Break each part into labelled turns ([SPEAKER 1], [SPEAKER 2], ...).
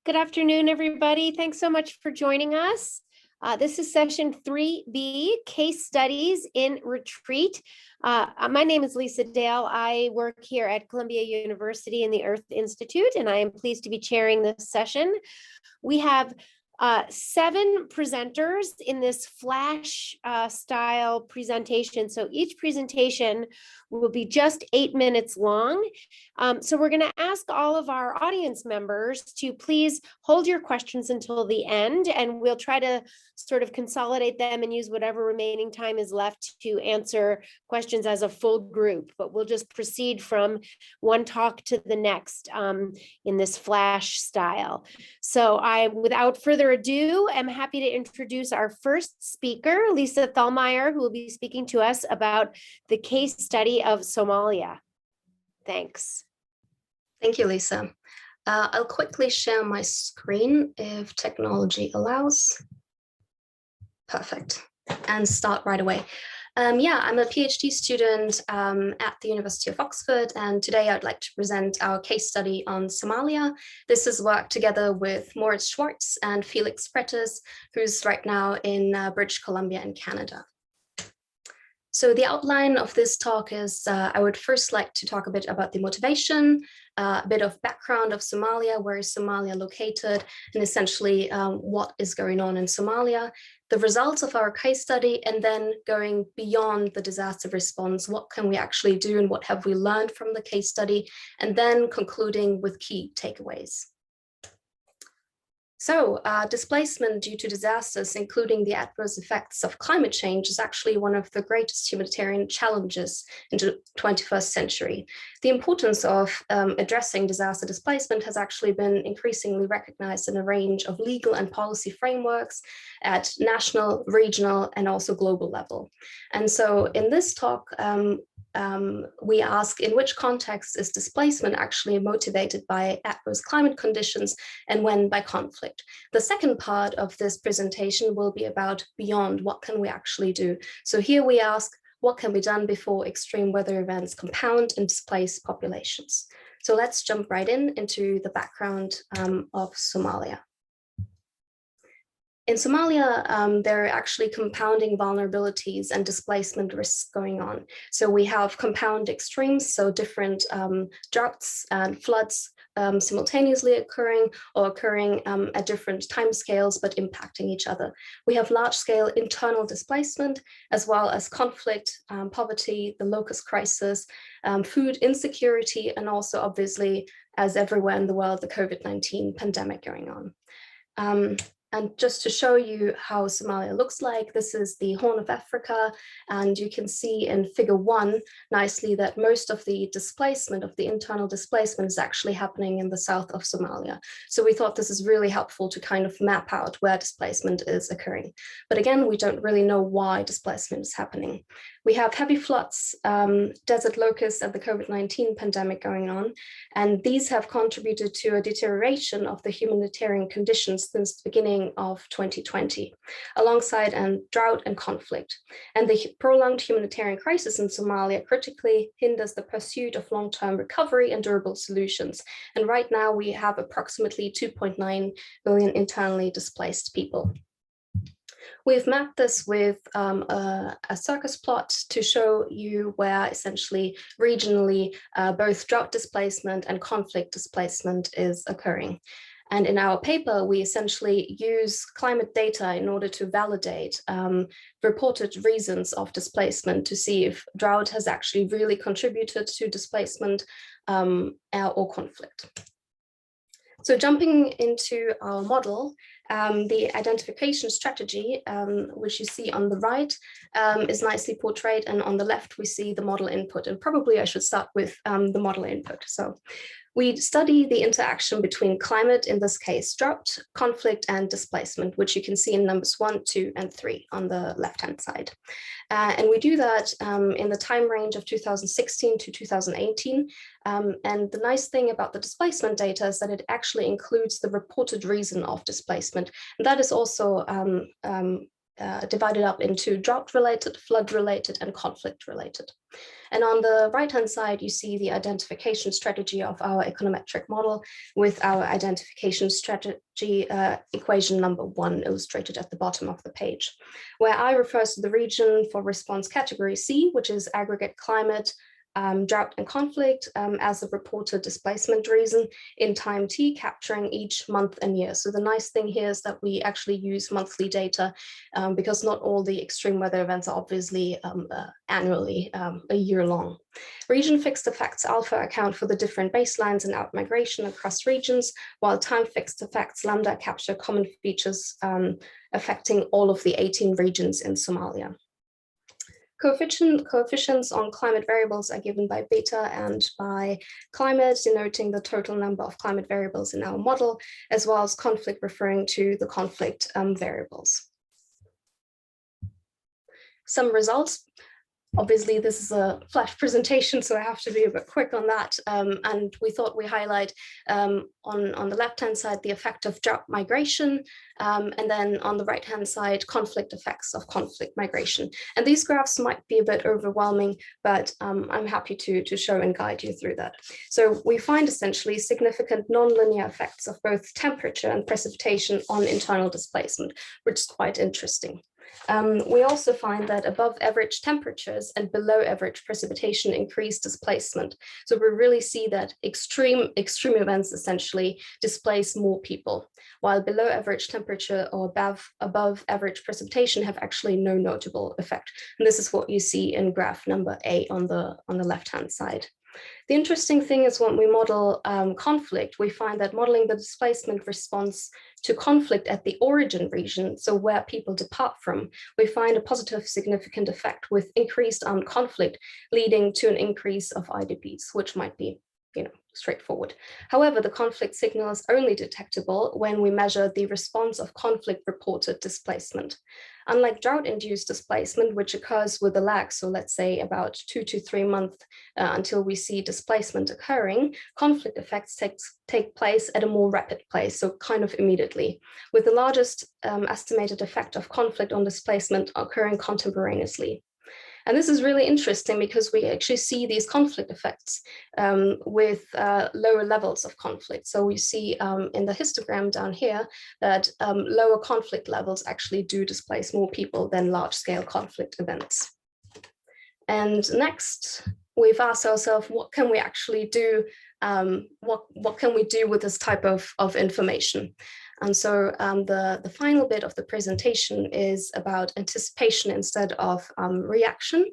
[SPEAKER 1] Good afternoon, everybody. Thanks so much for joining us. This is session 3B, Case Studies in Retreat. My name is Lisa Dale. I work here at Columbia University in the Earth Institute, and I am pleased to be chairing this session. We have 7 presenters in this flash style presentation. So each presentation will be just 8 minutes long. So we're going to ask all of our audience members to please hold your questions until the end, and we'll try to sort of consolidate them and use whatever remaining time is left to answer questions as a full group. But we'll just proceed from one talk to the next in this flash style. So without further ado, I'm happy to introduce our first speaker, Lisa Thalheimer, who will be speaking to us about the case study of Somalia. Thanks.
[SPEAKER 2] Thank you, Lisa. I'll quickly share my screen if technology allows. Perfect. And start right away. Yeah, I'm a PhD student at the University of Oxford, and today I'd like to present our case study on Somalia. This is work together with Moritz Schwartz and Felix Pretis, who's right now in British Columbia in Canada. So the outline of this talk is I would first like to talk a bit about the motivation, a bit of background of Somalia, where is Somalia located, and essentially what is going on in Somalia, the results of our case study, and then going beyond the disaster response, what can we actually do and what have we learned from the case study, and then concluding with key takeaways. So displacement due to disasters, including the adverse effects of climate change, is actually one of the greatest humanitarian challenges in the 21st century. The importance of addressing disaster displacement has actually been increasingly recognized in a range of legal and policy frameworks at national, regional, and also global level. And so in this talk, we ask, in which context is displacement actually motivated by adverse climate conditions, and when by conflict? The second part of this presentation will be about beyond, what can we actually do? So here we ask, what can be done before extreme weather events compound and displace populations? So let's jump right into the background of Somalia. In Somalia, there are actually compounding vulnerabilities and displacement risks going on. So we have compound extremes, so different droughts and floods simultaneously occurring or occurring at different timescales, but impacting each other. We have large-scale internal displacement, as well as conflict, poverty, the locust crisis, food insecurity, and also obviously, as everywhere in the world, the COVID-19 pandemic going on. And just to show you how Somalia looks like, this is the Horn of Africa, and you can see in figure 1 nicely that most of the displacement, of the internal displacement, is actually happening in the south of Somalia. So we thought this is really helpful to kind of map out where displacement is occurring. But again, we don't really know why displacement is happening. We have heavy floods, desert locusts, and the COVID-19 pandemic going on, and these have contributed to a deterioration of the humanitarian conditions since the beginning of 2020, alongside drought and conflict. And the prolonged humanitarian crisis in Somalia critically hinders the pursuit of long-term recovery and durable solutions. And right now we have approximately 2.9 billion internally displaced people. We've mapped this with a circus plot to show you where essentially regionally both drought displacement and conflict displacement is occurring. And in our paper, we essentially use climate data in order to validate reported reasons of displacement to see if drought has actually really contributed to displacement or conflict. So jumping into our model, the identification strategy, which you see on the right, is nicely portrayed, and on the left we see the model input. And probably I should start with the model input. So we study the interaction between climate, in this case drought, conflict, and displacement, which you can see in numbers 1, 2, and 3 on the left-hand side. And we do that in the time range of 2016 to 2018. And the nice thing about the displacement data is that it actually includes the reported reason of displacement. And that is also divided up into drought-related, flood-related, and conflict-related. And on the right-hand side, you see the identification strategy of our econometric model with our identification strategy equation number 1 illustrated at the bottom of the page, where I refers to the region for response category C, which is aggregate climate, drought and conflict as a reported displacement reason in time t, capturing each month and year. So the nice thing here is that we actually use monthly data because not all the extreme weather events are obviously annually, a year long. Region fixed effects alpha account for the different baselines and outmigration across regions, while time fixed effects lambda capture common features affecting all of the 18 regions in Somalia. Coefficients on climate variables are given by beta and by climate, denoting the total number of climate variables in our model, as well as conflict referring to the conflict variables. Some results. Obviously, this is a flash presentation, so I have to be a bit quick on that. And we thought we highlight on the left-hand side the effect of drought migration, and then on the right-hand side, conflict effects of conflict migration. And these graphs might be a bit overwhelming, but I'm happy to show and guide you through that. So we find essentially significant non-linear effects of both temperature and precipitation on internal displacement, which is quite interesting. We also find that above average temperatures and below average precipitation increase displacement. So we really see that extreme events essentially displace more people, while below average temperature or above average precipitation have actually no notable effect. And this is what you see in graph number A on the left-hand side. The interesting thing is when we model conflict, we find that modeling the displacement response to conflict at the origin region, so where people depart from, we find a positive significant effect with increased armed conflict leading to an increase of IDPs, which might be, straightforward. However, the conflict signal is only detectable when we measure the response of conflict reported displacement. Unlike drought-induced displacement, which occurs with a lag, so let's say about 2 to 3 months until we see displacement occurring, conflict effects take place at a more rapid pace, so kind of immediately, with the largest estimated effect of conflict on displacement occurring contemporaneously. And this is really interesting because we actually see these conflict effects with lower levels of conflict. So we see in the histogram down here that lower conflict levels actually do displace more people than large-scale conflict events. And next, we've asked ourselves, what can we actually do? What can we do with this type of information? And so the final bit of the presentation is about anticipation instead of reaction.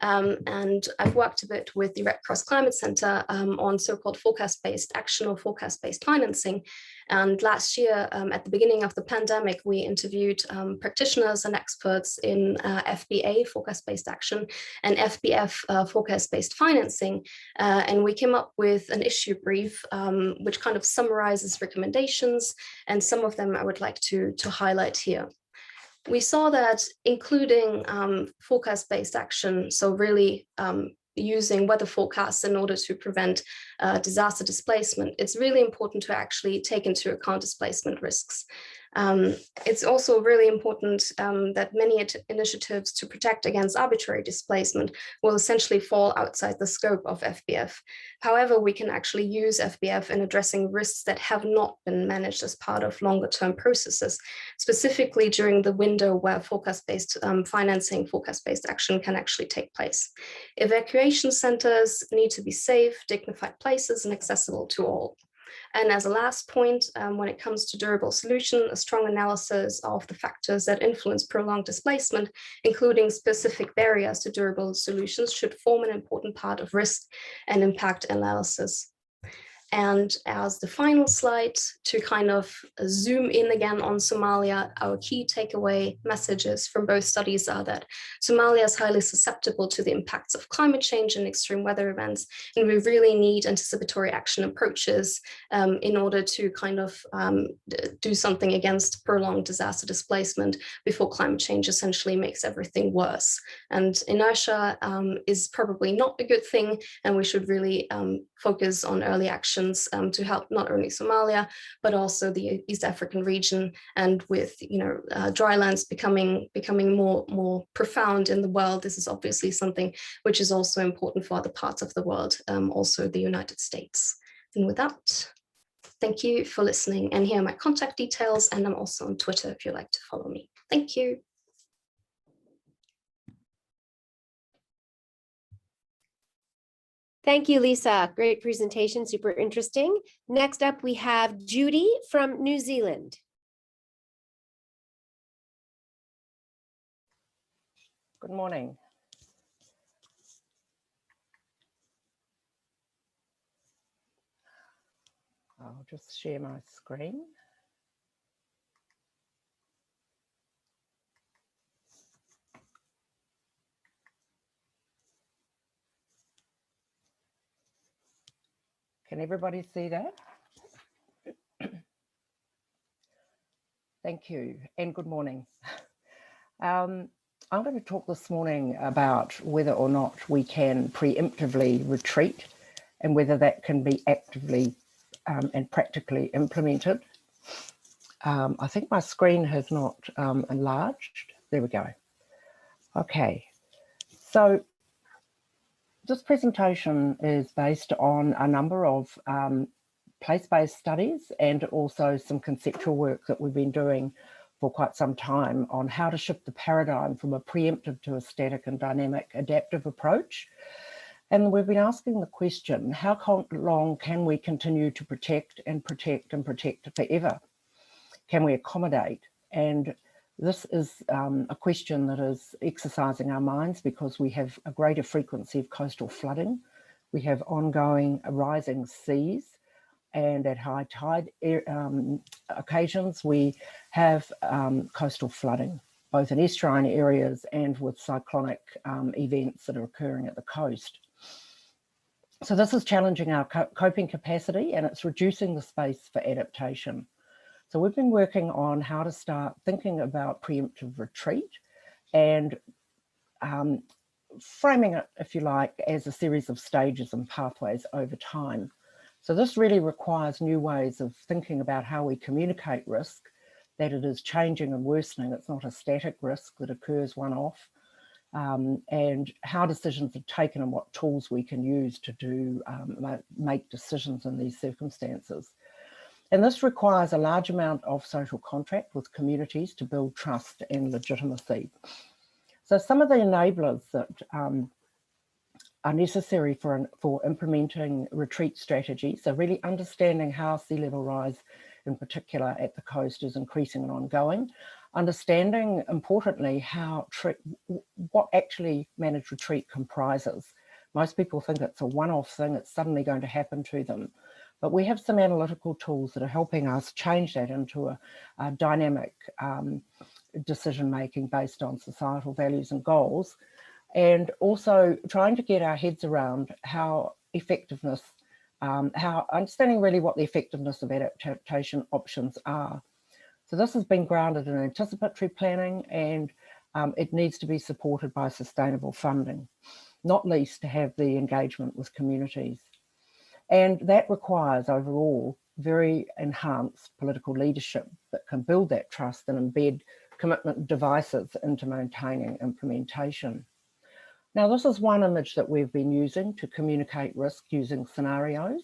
[SPEAKER 2] And I've worked a bit with the Red Cross Climate Center on so-called forecast-based action or forecast-based financing. And last year, at the beginning of the pandemic, we interviewed practitioners and experts in FBA, forecast-based action, and FBF, forecast-based financing. And we came up with an issue brief, which kind of summarizes recommendations, and some of them I would like to highlight here. We saw that including forecast-based action, so really using weather forecasts in order to prevent disaster displacement, it's really important to actually take into account displacement risks. It's also really important that many initiatives to protect against arbitrary displacement will essentially fall outside the scope of FBF. However, we can actually use FBF in addressing risks that have not been managed as part of longer-term processes, specifically during the window where forecast-based financing, forecast-based action can actually take place. Evacuation centers need to be safe, dignified places, and accessible to all. And as a last point, when it comes to durable solution, a strong analysis of the factors that influence prolonged displacement, including specific barriers to durable solutions, should form an important part of risk and impact analysis. And as the final slide, to kind of zoom in again on Somalia, our key takeaway messages from both studies are that Somalia is highly susceptible to the impacts of climate change and extreme weather events, and we really need anticipatory action approaches in order to kind of do something against prolonged disaster displacement before climate change essentially makes everything worse. And inertia is probably not a good thing, and we should really focus on early actions to help not only Somalia, but also the East African region. And with drylands becoming more profound in the world, this is obviously something which is also important for other parts of the world, also the United States. And with that, thank you for listening. And here are my contact details, and I'm also on Twitter if you'd like to follow me. Thank you.
[SPEAKER 1] Thank you, Lisa. Great presentation, super interesting. Next up, we have Judy from New Zealand.
[SPEAKER 3] Good morning. I'll just share my screen. Can everybody see that? Thank you and good morning. I'm going to talk this morning about whether or not we can preemptively retreat and whether that can be actively and practically implemented. I think my screen has not enlarged. There we go. Okay, so this presentation is based on a number of place-based studies and also some conceptual work that we've been doing for quite some time on how to shift the paradigm from a preemptive to a static and dynamic adaptive approach. And we've been asking the question, how long can we continue to protect and protect and protect forever? Can we accommodate? And this is a question that is exercising our minds because we have a greater frequency of coastal flooding. We have ongoing rising seas, and at high tide occasions, we have coastal flooding, both in estuarine areas and with cyclonic events that are occurring at the coast. So this is challenging our coping capacity, and it's reducing the space for adaptation. So we've been working on how to start thinking about preemptive retreat and framing it, if you like, as a series of stages and pathways over time. So this really requires new ways of thinking about how we communicate risk, that it is changing and worsening. It's not a static risk that occurs one-off, and how decisions are taken and what tools we can use to do make decisions in these circumstances. And this requires a large amount of social contract with communities to build trust and legitimacy. So some of the enablers that are necessary for implementing retreat strategies are really understanding how sea level rise in particular at the coast is increasing and ongoing, understanding importantly what actually managed retreat comprises. Most people think it's a one-off thing, it's suddenly going to happen to them. But we have some analytical tools that are helping us change that into a dynamic decision-making based on societal values and goals, and also trying to get our heads around how effectiveness, understanding really what the effectiveness of adaptation options are. So this has been grounded in anticipatory planning, and it needs to be supported by sustainable funding, not least to have the engagement with communities. And that requires overall very enhanced political leadership that can build that trust and embed commitment devices into maintaining implementation. Now, this is one image that we've been using to communicate risk using scenarios.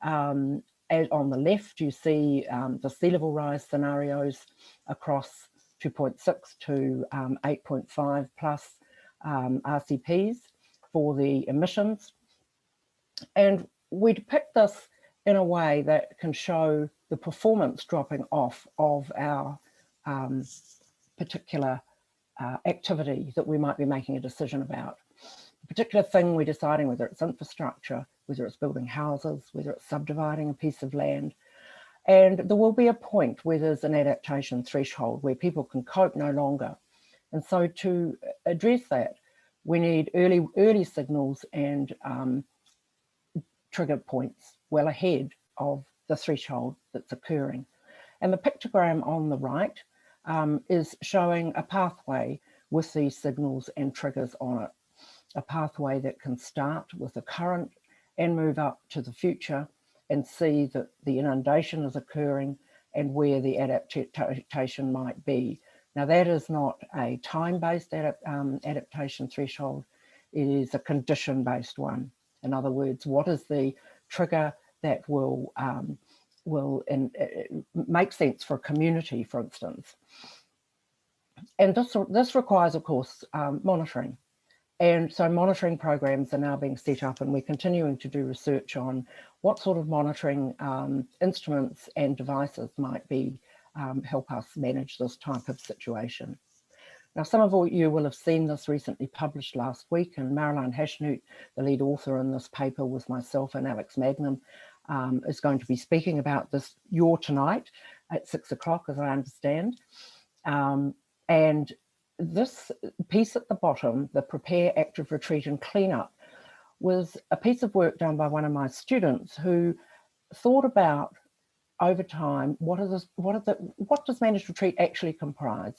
[SPEAKER 3] And on the left, you see the sea level rise scenarios across 2.6 to 8.5 plus RCPs for the emissions. And we depict this in a way that can show the performance dropping off of our particular activity that we might be making a decision about. The particular thing we're deciding, whether it's infrastructure, whether it's building houses, whether it's subdividing a piece of land. And there will be a point where there's an adaptation threshold where people can cope no longer. And so to address that, we need early signals and trigger points well ahead of the threshold that's occurring. And the pictogram on the right is showing a pathway with these signals and triggers on it, a pathway that can start with the current and move up to the future and see that the inundation is occurring and where the adaptation might be. Now, that is not a time-based adaptation threshold. It is a condition-based one. In other words, what is the trigger that will make sense for a community, for instance? And this requires, of course, monitoring. And so monitoring programs are now being set up, and we're continuing to do research on what sort of monitoring instruments and devices might be help us manage this type of situation. Now, some of you will have seen this recently published last week, and Marilyn Hashnut, the lead author in this paper with myself and Alex Magnum, is going to be speaking about this tonight at 6 o'clock, as I understand. And this piece at the bottom, the Prepare, Active, Retreat and Cleanup, was a piece of work done by one of my students who thought about over time, what does managed retreat actually comprise?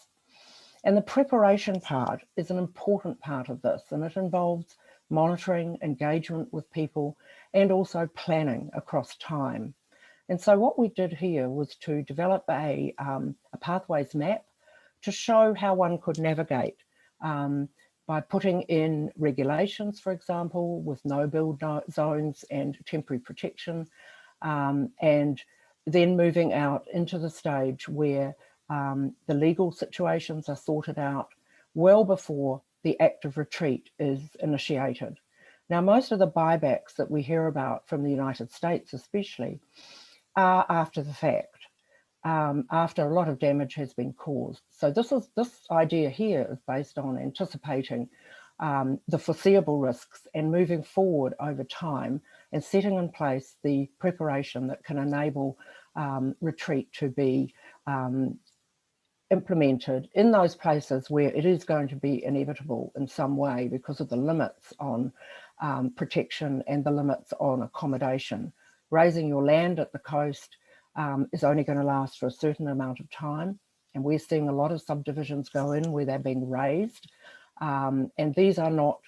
[SPEAKER 3] And the preparation part is an important part of this, and it involves monitoring, engagement with people, and also planning across time. And so what we did here was to develop a pathways map to show how one could navigate by putting in regulations, for example, with no-build zones and temporary protection, and then moving out into the stage where the legal situations are sorted out well before the active retreat is initiated. Now, most of the buybacks that we hear about from the United States especially are after the fact. After a lot of damage has been caused. So this idea here is based on anticipating the foreseeable risks and moving forward over time and setting in place the preparation that can enable retreat to be implemented in those places where it is going to be inevitable in some way because of the limits on protection and the limits on accommodation. Raising your land at the coast is only going to last for a certain amount of time. And we're seeing a lot of subdivisions go in where they're being raised. And these are not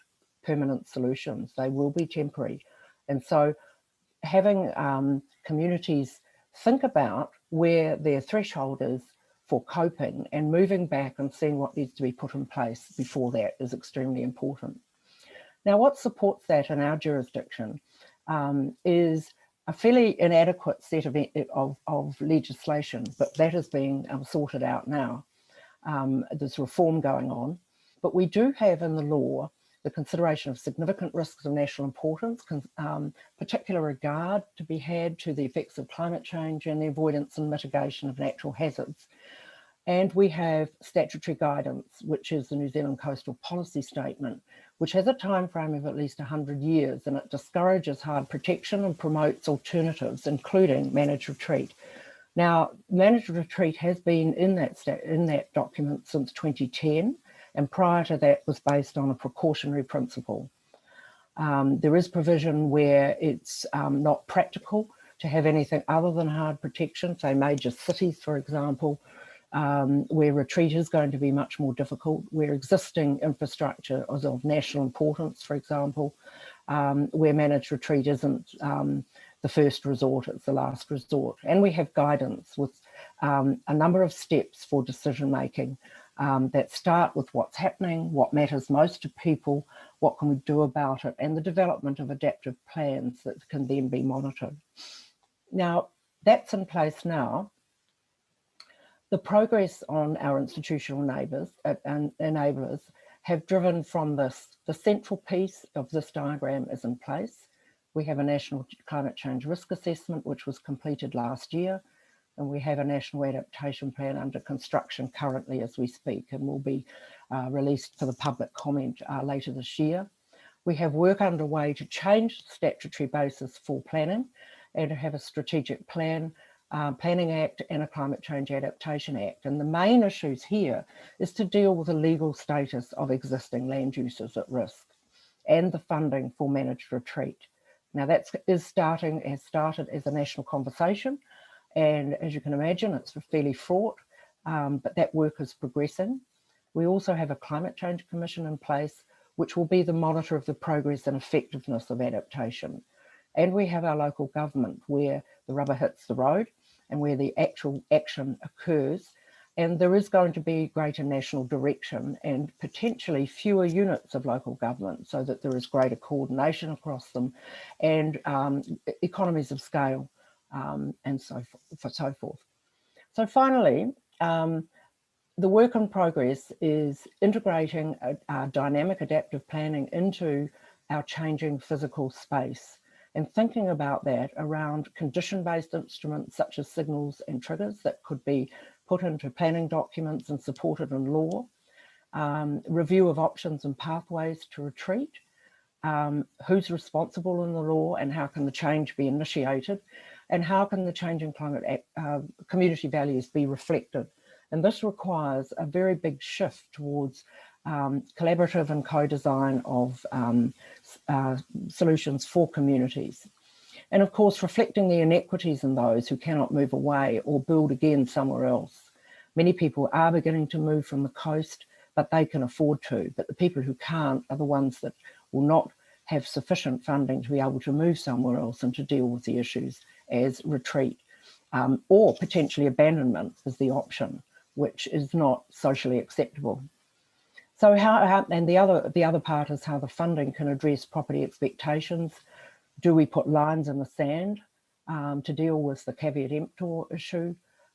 [SPEAKER 3] permanent solutions. They will be temporary. And so having communities think about where their threshold is for coping and moving back and seeing what needs to be put in place before that is extremely important. Now, what supports that in our jurisdiction is a fairly inadequate set of legislation, but that is being sorted out now. There's reform going on, but we do have in the law the consideration of significant risks of national importance, particular regard to be had to the effects of climate change and the avoidance and mitigation of natural hazards. And we have statutory guidance, which is the New Zealand Coastal Policy Statement, which has a time frame of at least 100 years, and it discourages hard protection and promotes alternatives, including managed retreat. Now, managed retreat has been in that document since 2010, and prior to that was based on a precautionary principle. There is provision where it's not practical to have anything other than hard protection, say major cities, for example, where retreat is going to be much more difficult, where existing infrastructure is of national importance, for example, where managed retreat isn't the first resort, it's the last resort. And we have guidance with a number of steps for decision making that start with what's happening, what matters most to people, what can we do about it, and the development of adaptive plans that can then be monitored. Now, that's in place now. The progress on our institutional enablers have driven from this. The central piece of this diagram is in place. We have a national climate change risk assessment, which was completed last year, and we have a national adaptation plan under construction currently as we speak, and will be released for the public comment later this year. We have work underway to change the statutory basis for planning and to have a strategic plan, Planning Act and a Climate Change Adaptation Act. And the main issues here is to deal with the legal status of existing land uses at risk and the funding for managed retreat. Now that has started as a national conversation, and as you can imagine, it's fairly fraught, but that work is progressing. We also have a Climate Change Commission in place, which will be the monitor of the progress and effectiveness of adaptation. And we have our local government where the rubber hits the road and where the actual action occurs. And there is going to be greater national direction and potentially fewer units of local government so that there is greater coordination across them and economies of scale and so forth. So finally, the work in progress is integrating a dynamic adaptive planning into our changing physical space and thinking about that around condition-based instruments such as signals and triggers that could be put into planning documents and supported in law, review of options and pathways to retreat, who's responsible in the law and how can the change be initiated, and how can the changing climate community values be reflected. And this requires a very big shift towards collaborative and co-design of solutions for communities. And of course, reflecting the inequities in those who cannot move away or build again somewhere else. Many people are beginning to move from the coast, but they can afford to. But the people who can't are the ones that will not have sufficient funding to be able to move somewhere else and to deal with the issues as retreat or potentially abandonment is the option, which is not socially acceptable. So and the other part is how the funding can address property expectations. Do we put lines in the sand to deal with the caveat emptor issue?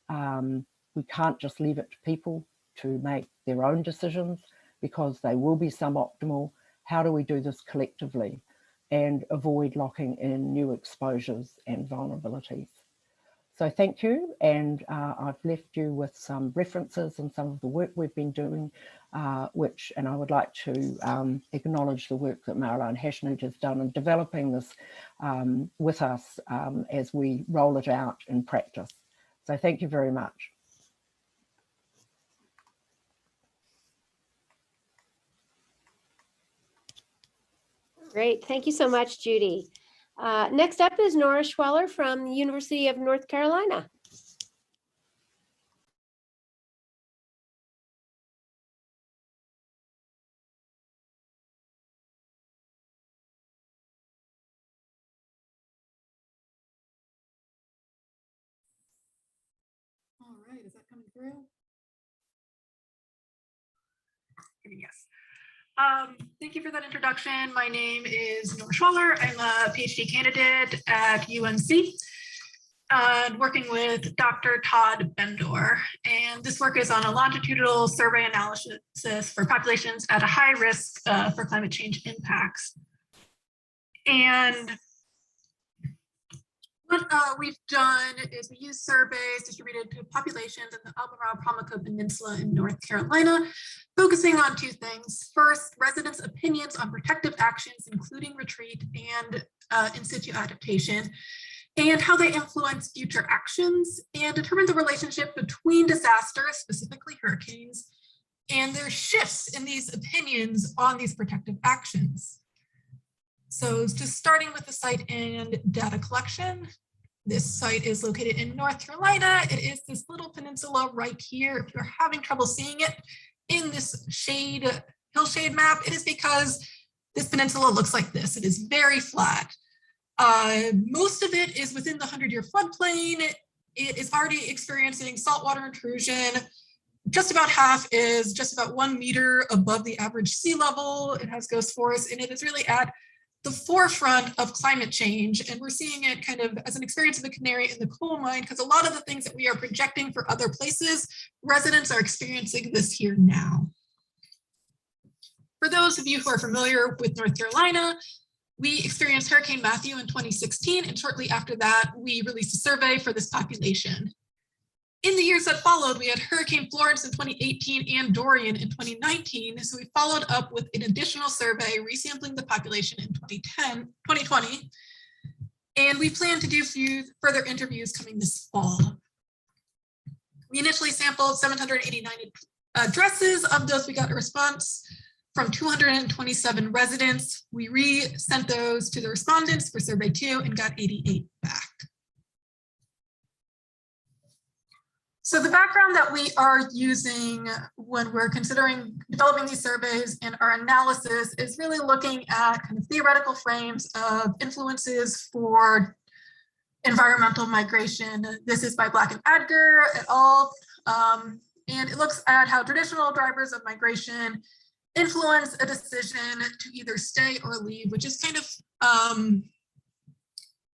[SPEAKER 3] We can't just leave it to people to make their own decisions because they will be suboptimal. How do we do this collectively and avoid locking in new exposures and vulnerabilities? So thank you, and I've left you with some references and some of the work we've been doing, and I would like to acknowledge the work that Marilyn Hashnut has done in developing this with us as we roll it out in practice. So thank you very much.
[SPEAKER 1] Great, thank you so much, Judy. Next up is Nora Schwaller from the University of North Carolina.
[SPEAKER 4] All right, is that coming through? Yes. Thank you for that introduction. My name is Nora Schwaller. I'm a PhD candidate at UNC, working with Dr. Todd Bendor. And this work is on a longitudinal survey analysis for populations at a high risk for climate change impacts. And what we've done is we use surveys distributed to populations in the Albemarle-Pamlico Peninsula in North Carolina, focusing on two things. First, residents' opinions on protective actions, including retreat and in situ adaptation, and how they influence future actions, and determine the relationship between disasters, specifically hurricanes, and their shifts in these opinions on these protective actions. So just starting with the site and data collection. This site is located in North Carolina. It is this little peninsula right here. If you're having trouble seeing it in this hillshade map, it is because this peninsula looks like this. It is very flat. Most of it is within the 100-year floodplain. It is already experiencing saltwater intrusion. Just about half is just about 1 meter above the average sea level. It has ghost forests, and it is really at the forefront of climate change. And we're seeing it kind of as an experience of the canary in the coal mine, because a lot of the things that we are projecting for other places, residents are experiencing this here now. For those of you who are familiar with North Carolina, we experienced Hurricane Matthew in 2016, and shortly after that, we released a survey for this population. In the years that followed, we had Hurricane Florence in 2018 and Dorian in 2019. So we followed up with an additional survey, resampling the population in 2020. And we plan to do a few further interviews coming this fall. We initially sampled 789 addresses. Of those, we got a response from 227 residents. We re-sent those to the respondents for survey 2 and got 88 back. So the background that we are using when we're considering developing these surveys and our analysis is really looking at kind of theoretical frames of influences for environmental migration. This is by Black and Adger et al. And it looks at how traditional drivers of migration influence a decision to either stay or leave, which is kind of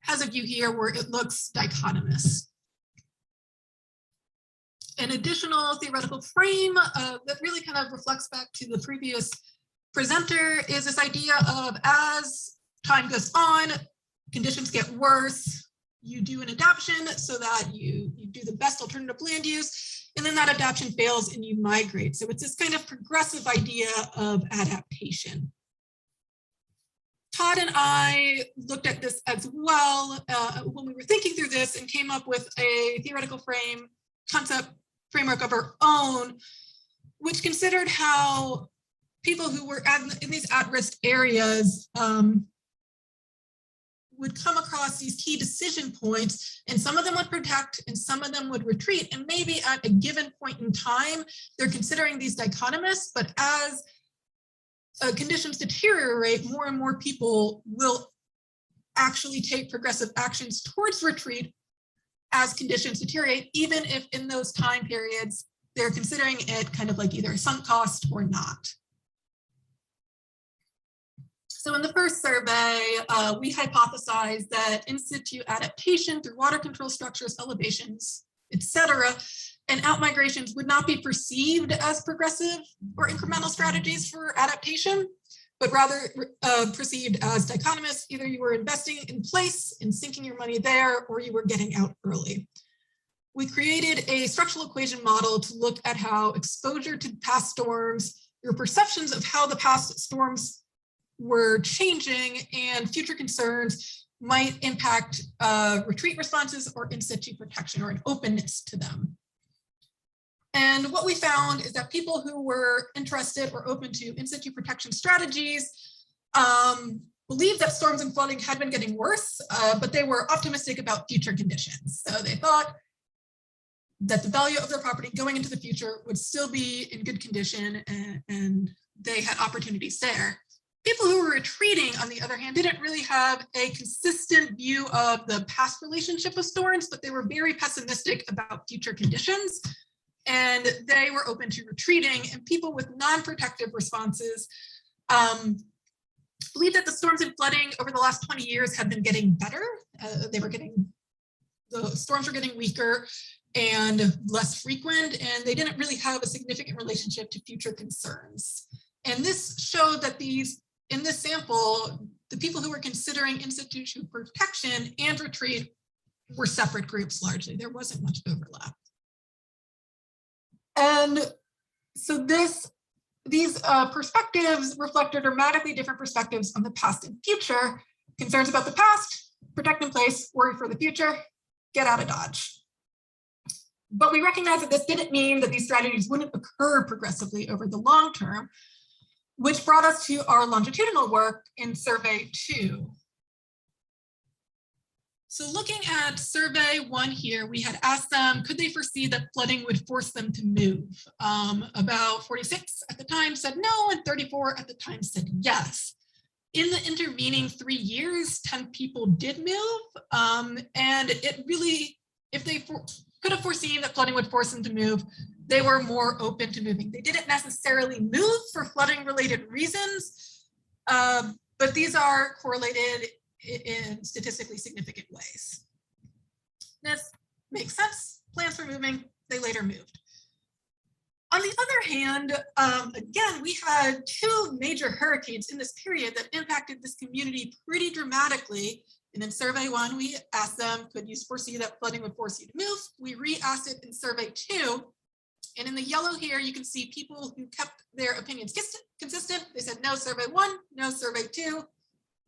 [SPEAKER 4] has a view here where it looks dichotomous. An additional theoretical frame that really kind of reflects back to the previous presenter is this idea of, as time goes on, conditions get worse, you do an adaptation so that you do the best alternative land use, and then that adaptation fails and you migrate. So it's this kind of progressive idea of adaptation. Todd and I looked at this as well when we were thinking through this and came up with a theoretical framework of our own, which considered how people who were in these at-risk areas would come across these key decision points, and some of them would protect and some of them would retreat. And maybe at a given point in time, they're considering these dichotomous, but as conditions deteriorate, more and more people will actually take progressive actions towards retreat as conditions deteriorate, even if in those time periods, they're considering it kind of like either a sunk cost or not. So in the first survey, we hypothesized that in situ adaptation through water control structures, elevations, etc., and outmigrations would not be perceived as progressive or incremental strategies for adaptation, but rather perceived as dichotomous. Either you were investing in place and sinking your money there, or you were getting out early. We created a structural equation model to look at how exposure to past storms, your perceptions of how the past storms were changing and future concerns might impact retreat responses or in situ protection, or an openness to them. And what we found is that people who were interested or open to in situ protection strategies believed that storms and flooding had been getting worse, but they were optimistic about future conditions. So they thought that the value of their property going into the future would still be in good condition, and they had opportunities there. People who were retreating, on the other hand, didn't really have a consistent view of the past relationship with storms, but they were very pessimistic about future conditions, and they were open to retreating. And people with non-protective responses believe that the storms and flooding over the last 20 years have been getting better. The storms were getting weaker and less frequent, and they didn't really have a significant relationship to future concerns. And this showed that in this sample, the people who were considering in situ protection and retreat were separate groups largely. There wasn't much overlap. And so these perspectives reflected dramatically different perspectives on the past and future. Concerns about the past, protect in place, worry for the future, get out of Dodge. But we recognize that this didn't mean that these strategies wouldn't occur progressively over the long term, which brought us to our longitudinal work in survey 2. So looking at survey 1 here, we had asked them, could they foresee that flooding would force them to move? About 46 at the time said no, and 34 at the time said yes. In the intervening 3 years, 10 people did move, and it really, if they could have foreseen that flooding would force them to move, they were more open to moving. They didn't necessarily move for flooding related reasons, but these are correlated in statistically significant ways. This makes sense. Plans for moving, they later moved. On the other hand, again, we had 2 major hurricanes in this period that impacted this community pretty dramatically. And in survey 1, we asked them, could you foresee that flooding would force you to move? We re-asked it in survey 2. And in the yellow here, you can see people who kept their opinions consistent. They said no, survey 1, no, survey 2,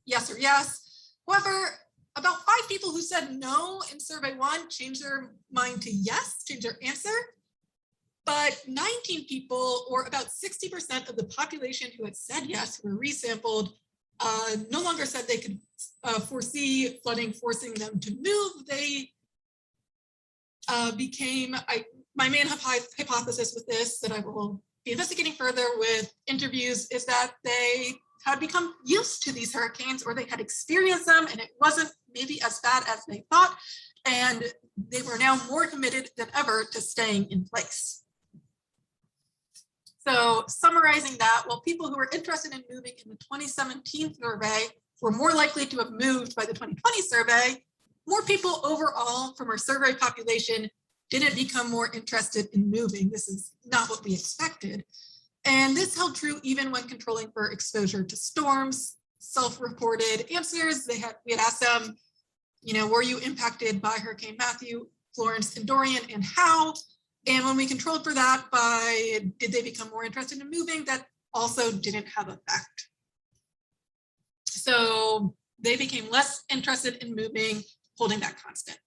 [SPEAKER 4] yes or yes. However, about 5 people who said no in survey 1 changed their mind to yes, changed their answer. But 19 people, or about 60% of the population who had said yes, who were resampled, no longer said they could foresee flooding forcing them to move. They became my main hypothesis with this that I will be investigating further with interviews is that they had become used to these hurricanes, or they had experienced them and it wasn't maybe as bad as they thought. And they were now more committed than ever to staying in place. So summarizing that, well, people who were interested in moving in the 2017 survey were more likely to have moved by the 2020 survey. More people overall from our survey population didn't become more interested in moving. This is not what we expected. And this held true even when controlling for exposure to storms. Self-reported answers, we had asked them, were you impacted by Hurricane Matthew, Florence, and Dorian, and how? And when we controlled for that by, did they become more interested in moving? That also didn't have effect. So they became less interested in moving, holding that constant.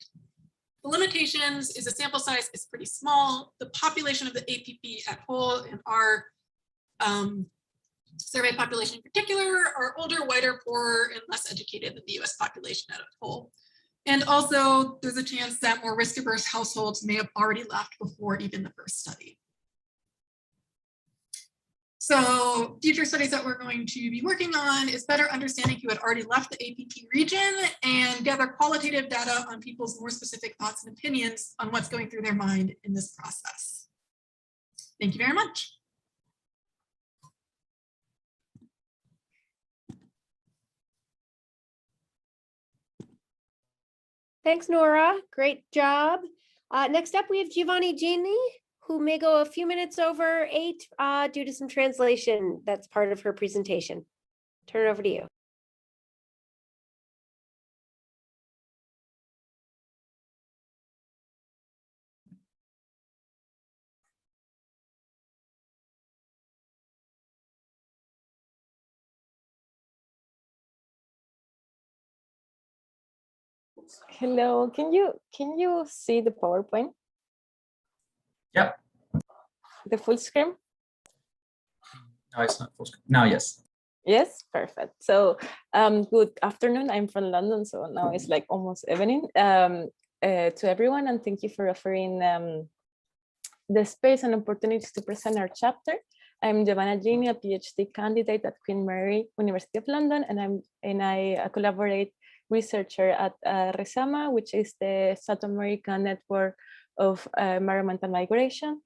[SPEAKER 4] The limitations is the sample size is pretty small. The population of the APP at whole and our survey population in particular are older, whiter, poorer, and less educated than the US population at a whole. And also there's a chance that more risk-averse households may have already left before even the first study. So future studies that we're going to be working on is better understanding who had already left the APP region and gather qualitative data on people's more specific thoughts and opinions on what's going through their mind in this process. Thank you very much.
[SPEAKER 1] Thanks, Nora. Great job. Next up, we have Giovanna Gini, who may go a few minutes over 8 due to some translation that's part of her presentation. Turn it over to you.
[SPEAKER 5] Hello, can you see the PowerPoint?
[SPEAKER 6] Yeah.
[SPEAKER 5] The full screen?
[SPEAKER 6] No, it's not full screen. Now, yes.
[SPEAKER 5] Yes, perfect. So good afternoon. I'm from London, so now it's like almost evening to everyone, and thank you for offering the space and opportunities to present our chapter. I'm Giovanna Gini, a PhD candidate at Queen Mary, University of London, and I collaborate researcher at RESAMA, which is the South American network of environmental migration.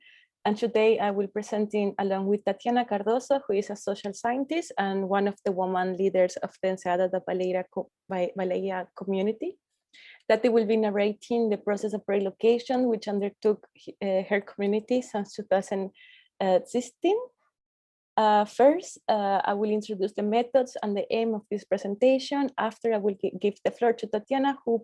[SPEAKER 5] And today I will be presenting along with Tatiana Cardoso, who is a social scientist and one of the women leaders of the Enseada da Baleia community. Tati will be narrating the process of relocation, which undertook her community since 2016. First, I will introduce the methods and the aim of this presentation. After, I will give the floor to Tatiana, who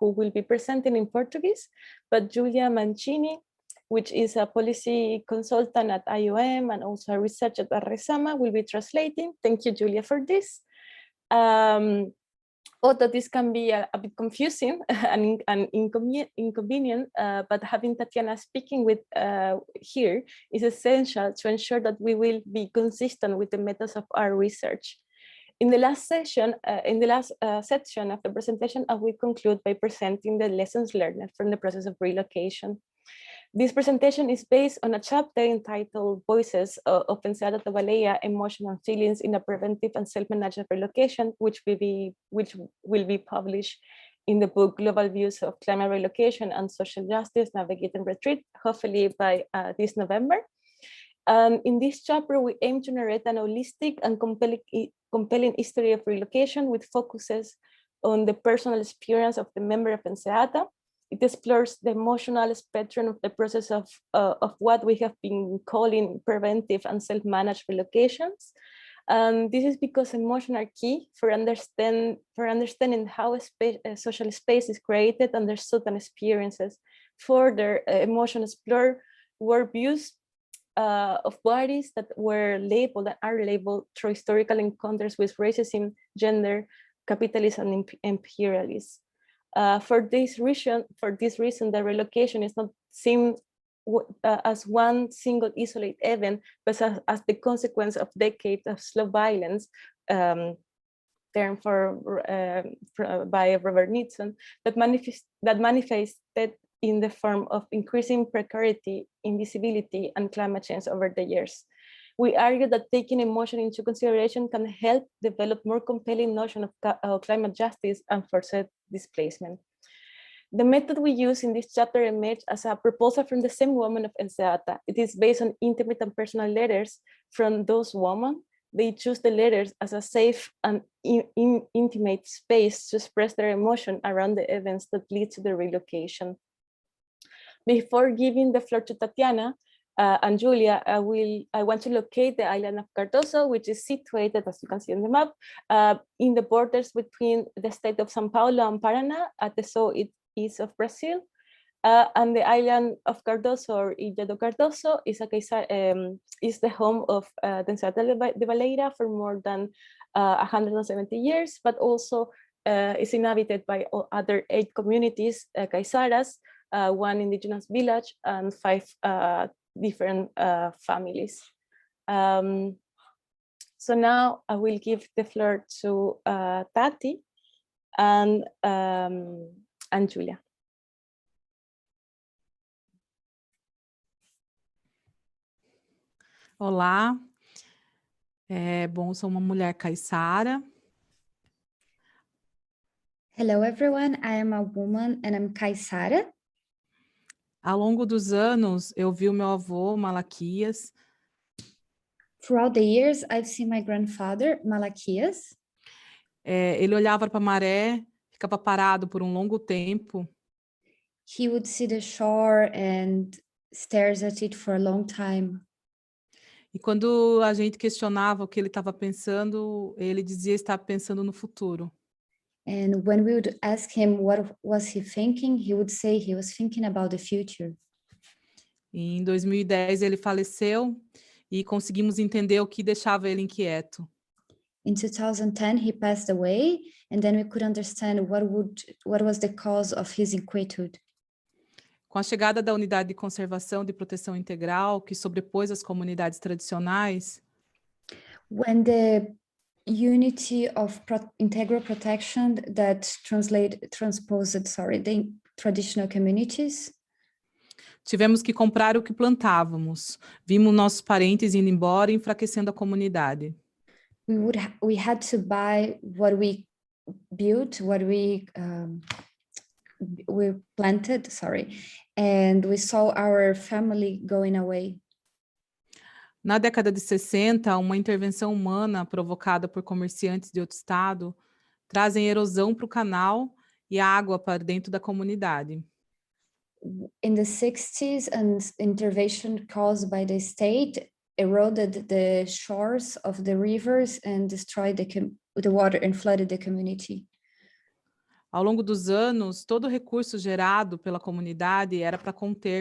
[SPEAKER 5] will be presenting in Portuguese, but Julia Mancini, which is a policy consultant at IOM and also a researcher at RESAMA, will be translating. Thank you, Julia, for this. Although this can be a bit confusing and inconvenient, but having Tatiana speaking with here is essential to ensure that we will be consistent with the methods of our research. In the last section, section of the presentation, I will conclude by presenting the lessons learned from the process of relocation. This presentation is based on a chapter entitled Voices of Enseada da Baleia, Emotion and Feelings in a Preventive and Self-Managed Relocation, which will be published in the book Global Views of Climate Relocation and Social Justice, Navigate and Retreat, hopefully by this November. In this chapter, we aim to narrate an holistic and compelling history of relocation with focuses on the personal experience of the member of Enseada. It explores the emotional spectrum of the process of what we have been calling preventive and self-managed relocations. This is because emotions are key for understanding how a social space is created, understood, and experiences. Further, emotions explore worldviews of bodies that were labeled and are labeled through historical encounters with racism, gender, capitalism, and imperialism. For this reason, the relocation is not seen as one single isolated event, but as the consequence of decades of slow violence, term by Robert Nixon, that manifested in the form of increasing precarity, invisibility, and climate change over the years. We argue that taking emotion into consideration can help develop more compelling notion of climate justice and forced displacement. The method we use in this chapter emerged as a proposal from the same woman of Enseada. It is based on intimate and personal letters from those women. They choose the letters as a safe and intimate space to express their emotion around the events that lead to the relocation. Before giving the floor to Tatiana and Julia, I want to locate the island of Cardoso, which is situated, as you can see on the map, in the borders between the state of São Paulo and Paraná at the southeast of Brazil. And the island of Cardoso, or Ilha do Cardoso, is the home of the Enseada da Baleia for more than 170 years, but also is inhabited by other 8 communities, caiçaras, 1 indigenous village, and 5 different families. So now I will give the floor to Tati and Julia.
[SPEAKER 7] Olá, bom, sou uma mulher caiçara.
[SPEAKER 8] Hello everyone, I am a woman and I'm caiçara.
[SPEAKER 7] Ao longo dos anos, eu vi o meu avô, Malaquias,
[SPEAKER 8] Throughout the years, I've seen my grandfather, Malaquias.
[SPEAKER 7] Ele olhava para a maré, ficava parado por um longo tempo.
[SPEAKER 8] He would see the shore and stares at it for a long time.
[SPEAKER 7] E quando a gente questionava o que ele estava pensando, ele dizia estar pensando no futuro.
[SPEAKER 8] And when we would ask him what was he thinking, he would say he was thinking about the future.
[SPEAKER 7] E em 2010 ele faleceu e conseguimos entender o que deixava ele inquieto.
[SPEAKER 8] In 2010, he passed away, and then we could understand what was the cause of his inquietude.
[SPEAKER 7] Com a chegada da Unidade de Conservação de Proteção Integral, que sobrepôs as comunidades tradicionais,
[SPEAKER 8] When the unity of integral protection that transposed the traditional communities,
[SPEAKER 7] tivemos que comprar o que plantávamos. Vimos nossos parentes indo embora, enfraquecendo a comunidade.
[SPEAKER 8] we had to buy what we built, what we planted, and we saw our family going away.
[SPEAKER 7] Na década de 60, uma intervenção humana provocada por comerciantes de outro estado trazem erosão para o canal e água para dentro da comunidade.
[SPEAKER 8] In the 60s, an intervention caused by the state eroded the shores of the rivers and destroyed the water and flooded the community.
[SPEAKER 7] Ao longo dos anos, todo o recurso gerado pela comunidade era para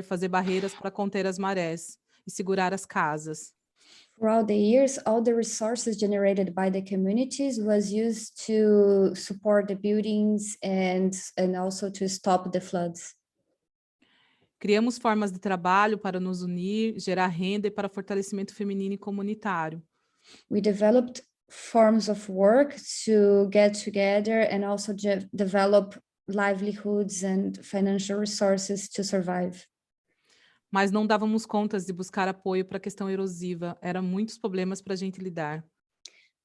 [SPEAKER 7] fazer barreiras para conter as marés e segurar as casas.
[SPEAKER 8] Throughout the years, all the resources generated by the communities was used to support the buildings and also to stop the floods.
[SPEAKER 7] Criamos formas de trabalho para nos unir, gerar renda e para fortalecimento feminino e comunitário.
[SPEAKER 8] We developed forms of work to get together and also develop livelihoods and financial resources to survive.
[SPEAKER 7] Mas não dávamos contas de buscar apoio para a questão erosiva. Eram muitos problemas para a gente lidar.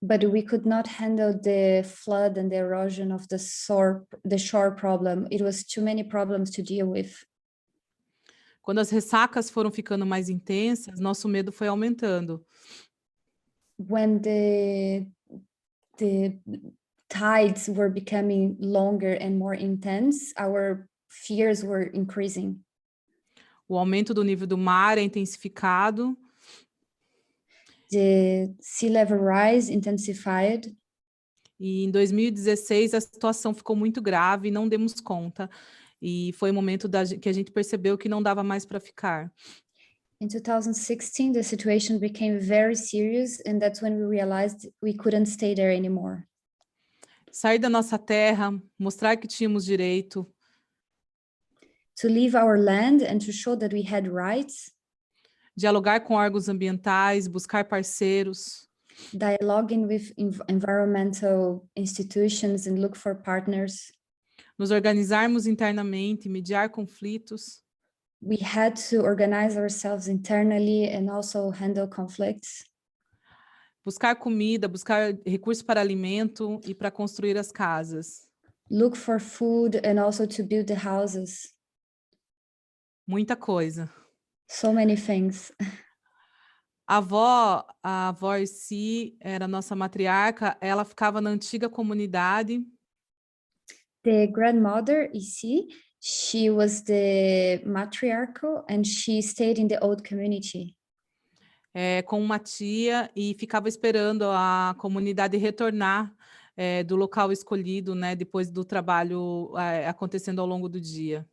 [SPEAKER 8] But we could not handle the flood and the erosion of the shore problem. It was too many problems to deal with.
[SPEAKER 7] Quando as ressacas foram ficando mais intensas, nosso medo foi aumentando.
[SPEAKER 8] When the tides were becoming longer and more intense, our fears were increasing.
[SPEAKER 7] O aumento do nível do mar é intensificado.
[SPEAKER 8] The sea level rise intensified.
[SPEAKER 7] E em 2016 a situação ficou muito grave e não demos conta. E foi o momento que a gente percebeu que não dava mais para ficar.
[SPEAKER 8] In 2016, the situation became very serious, and that's when we realized we couldn't stay there anymore.
[SPEAKER 7] Sair da nossa terra, mostrar que tínhamos direito.
[SPEAKER 8] To leave our land and to show that we had rights.
[SPEAKER 7] Dialogar com órgãos ambientais, buscar parceiros.
[SPEAKER 8] Dialoguing with environmental institutions and look for partners.
[SPEAKER 7] nos organizarmos internamente, mediar conflitos,
[SPEAKER 8] We had to organize ourselves internally and also handle conflicts.
[SPEAKER 7] buscar comida, buscar recursos para alimento e para construir as casas.
[SPEAKER 8] Look for food and also to build the houses.
[SPEAKER 7] Muita coisa.
[SPEAKER 8] So many things.
[SPEAKER 7] A avó Irci era nossa matriarca, ela ficava na antiga comunidade.
[SPEAKER 8] The grandmother, Isi, she was the matriarchal and she stayed in the old community.
[SPEAKER 7] Com uma tia e ficava esperando a comunidade retornar do local escolhido, né, depois do trabalho acontecendo ao longo do dia.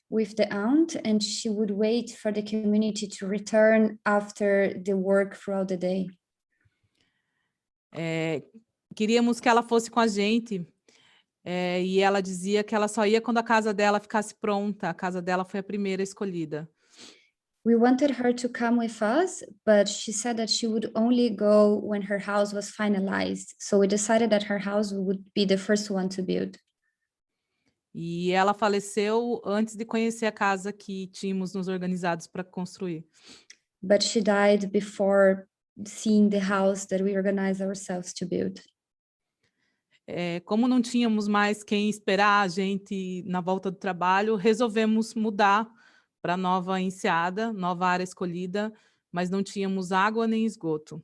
[SPEAKER 8] With the aunt, and she would wait for the community to return after the work throughout the day.
[SPEAKER 7] Queríamos que ela fosse com a gente, e ela dizia que ela só ia quando a casa dela ficasse pronta. A casa dela foi a primeira escolhida.
[SPEAKER 8] We wanted her to come with us, but she said that she would only go when her house was finalized. So we decided that her house would be the first one to build.
[SPEAKER 7] E ela faleceu antes de conhecer a casa que tínhamos nos organizados para construir.
[SPEAKER 8] But she died before seeing the house that we organized ourselves to build.
[SPEAKER 7] Como não tínhamos mais quem esperar a gente na volta do trabalho, resolvemos mudar para a nova Enseada, nova área escolhida, mas não tínhamos água nem esgoto.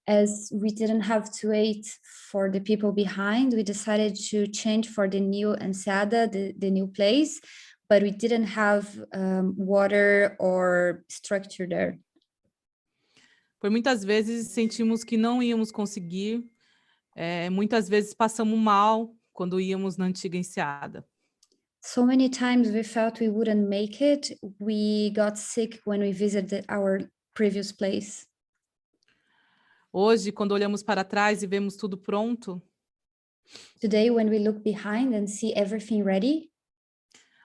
[SPEAKER 8] As we didn't have to wait for the people behind, we decided to change for the new Enseada, the new place, but we didn't have water or structure there.
[SPEAKER 7] Por muitas vezes sentimos que não íamos conseguir, muitas vezes passamos mal quando íamos na antiga Enseada.
[SPEAKER 8] So many times we felt we wouldn't make it. We got sick when we visited our previous place.
[SPEAKER 7] Hoje, quando olhamos para trás e vemos tudo pronto,
[SPEAKER 8] Today, when we look behind and see everything ready,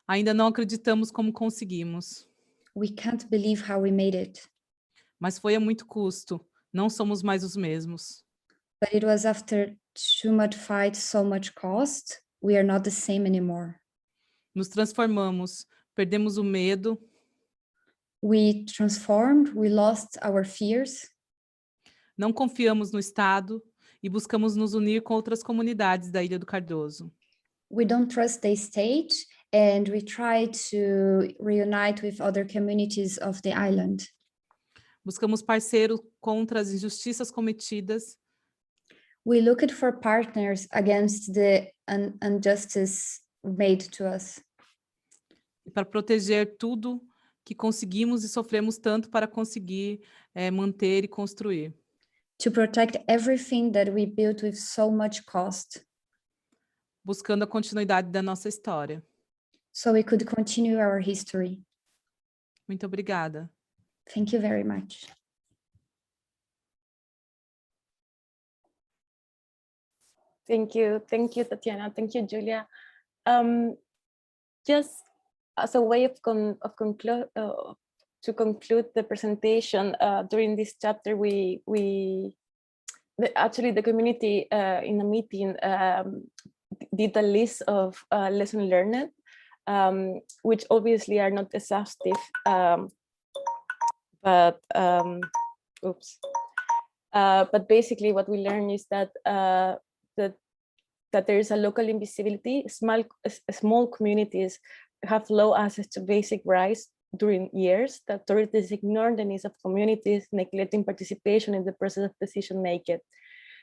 [SPEAKER 7] ainda não acreditamos como conseguimos.
[SPEAKER 8] we can't believe how we made it.
[SPEAKER 7] Mas foi a muito custo. Não somos mais os mesmos.
[SPEAKER 8] But it was after too much fight, so much cost. We are not the same anymore.
[SPEAKER 7] Nos transformamos, perdemos o medo.
[SPEAKER 8] We transformed, we lost our fears.
[SPEAKER 7] Não confiamos no Estado e buscamos nos unir com outras comunidades da Ilha do Cardoso.
[SPEAKER 8] We don't trust the state and we try to reunite with other communities of the island.
[SPEAKER 7] Buscamos parceiros contra as injustiças cometidas.
[SPEAKER 8] We looked for partners against the injustice made to us.
[SPEAKER 7] E para proteger tudo que conseguimos e sofremos tanto para conseguir manter e construir.
[SPEAKER 8] To protect everything that we built with so much cost.
[SPEAKER 7] Buscando a continuidade da nossa história.
[SPEAKER 8] So we could continue our history.
[SPEAKER 7] Muito obrigada.
[SPEAKER 8] Thank you very much.
[SPEAKER 5] Thank you, Tatiana. Thank you, Julia. Just as a way of to conclude the presentation, during this chapter, actually the community in a meeting did a list of lessons learned, which obviously are not exhaustive, but basically what we learned is that that there is a local invisibility. Small communities have low access to basic rights during years. The authorities ignore the needs of communities, neglecting participation in the process of decision making.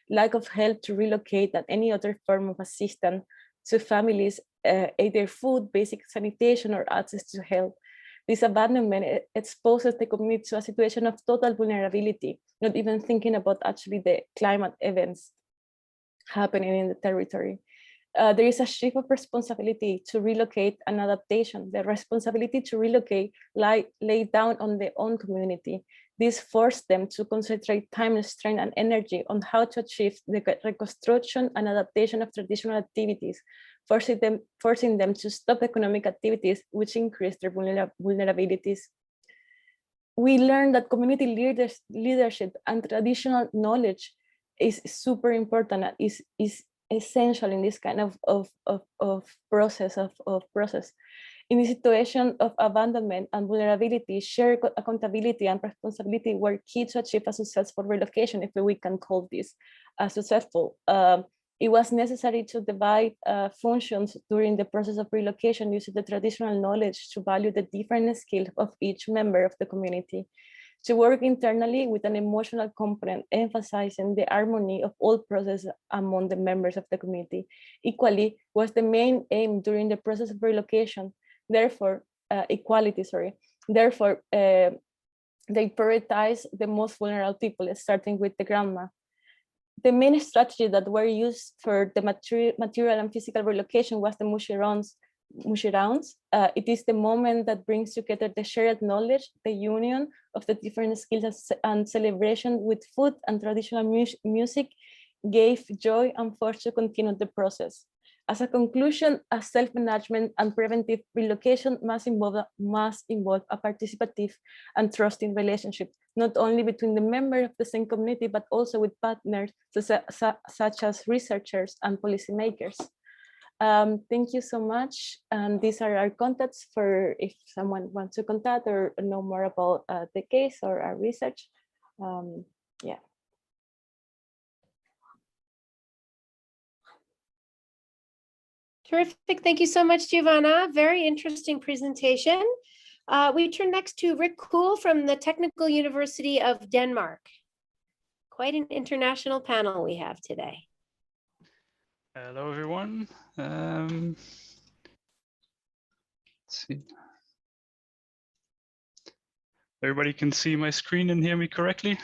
[SPEAKER 5] Lack of help to relocate and any other form of assistance to families, either food, basic sanitation, or access to health. This abandonment exposes the community to a situation of total vulnerability, not even thinking about actually the climate events happening in the territory. There is a shift of responsibility to relocate and adaptation. The responsibility to relocate lay down on their own community. This forced them to concentrate time, strength, and energy on how to achieve the reconstruction and adaptation of traditional activities, forcing them to stop economic activities, which increase their vulnerabilities. We learned that community leadership and traditional knowledge is super important, is essential in this kind of process. In the situation of abandonment and vulnerability, shared accountability and responsibility were key to achieve a successful relocation, if we can call this successful. It was necessary to divide functions during the process of relocation using the traditional knowledge to value the different skills of each member of the community, to work internally with an emotional component, emphasizing the harmony of all processes among the members of the community. Equally was the main aim during the process of relocation. Therefore, equality, sorry. Therefore, they prioritize the most vulnerable people, starting with the grandma. The main strategy that were used for the material and physical relocation was the mushi rounds. It is the moment that brings together the shared knowledge, the union of the different skills and celebration with food and traditional music gave joy and force to continue the process. As a conclusion, a self-management and preventive relocation must involve a participative and trusting relationship, not only between the members of the same community, but also with partners such as researchers and policymakers. Thank you so much. And these are our contacts for if someone wants to contact or know more about the case or our research. Yeah.
[SPEAKER 1] Terrific. Thank you so much, Giovanna. Very interesting presentation. We turn next to Rick Kool from the Technical University of Denmark. Quite an international panel we have today.
[SPEAKER 9] Hello, everyone. Let's see. Everybody can see my screen and hear me correctly?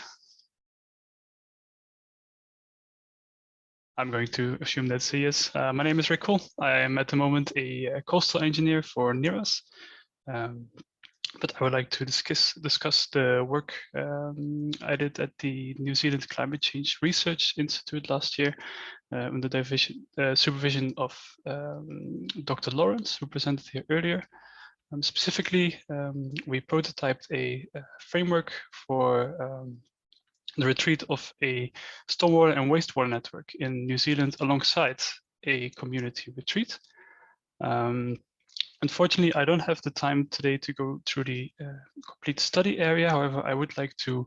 [SPEAKER 9] I'm going to assume that's a yes. My name is Rick Kool. I am at the moment a coastal engineer for NIRAS, but I would like to discuss the work I did at the New Zealand Climate Change Research Institute last year under the supervision of Dr. Lawrence, who presented here earlier. Specifically, we prototyped a framework for the retreat of a stormwater and wastewater network in New Zealand alongside a community retreat. Unfortunately, I don't have the time today to go through the complete study area. However, I would like to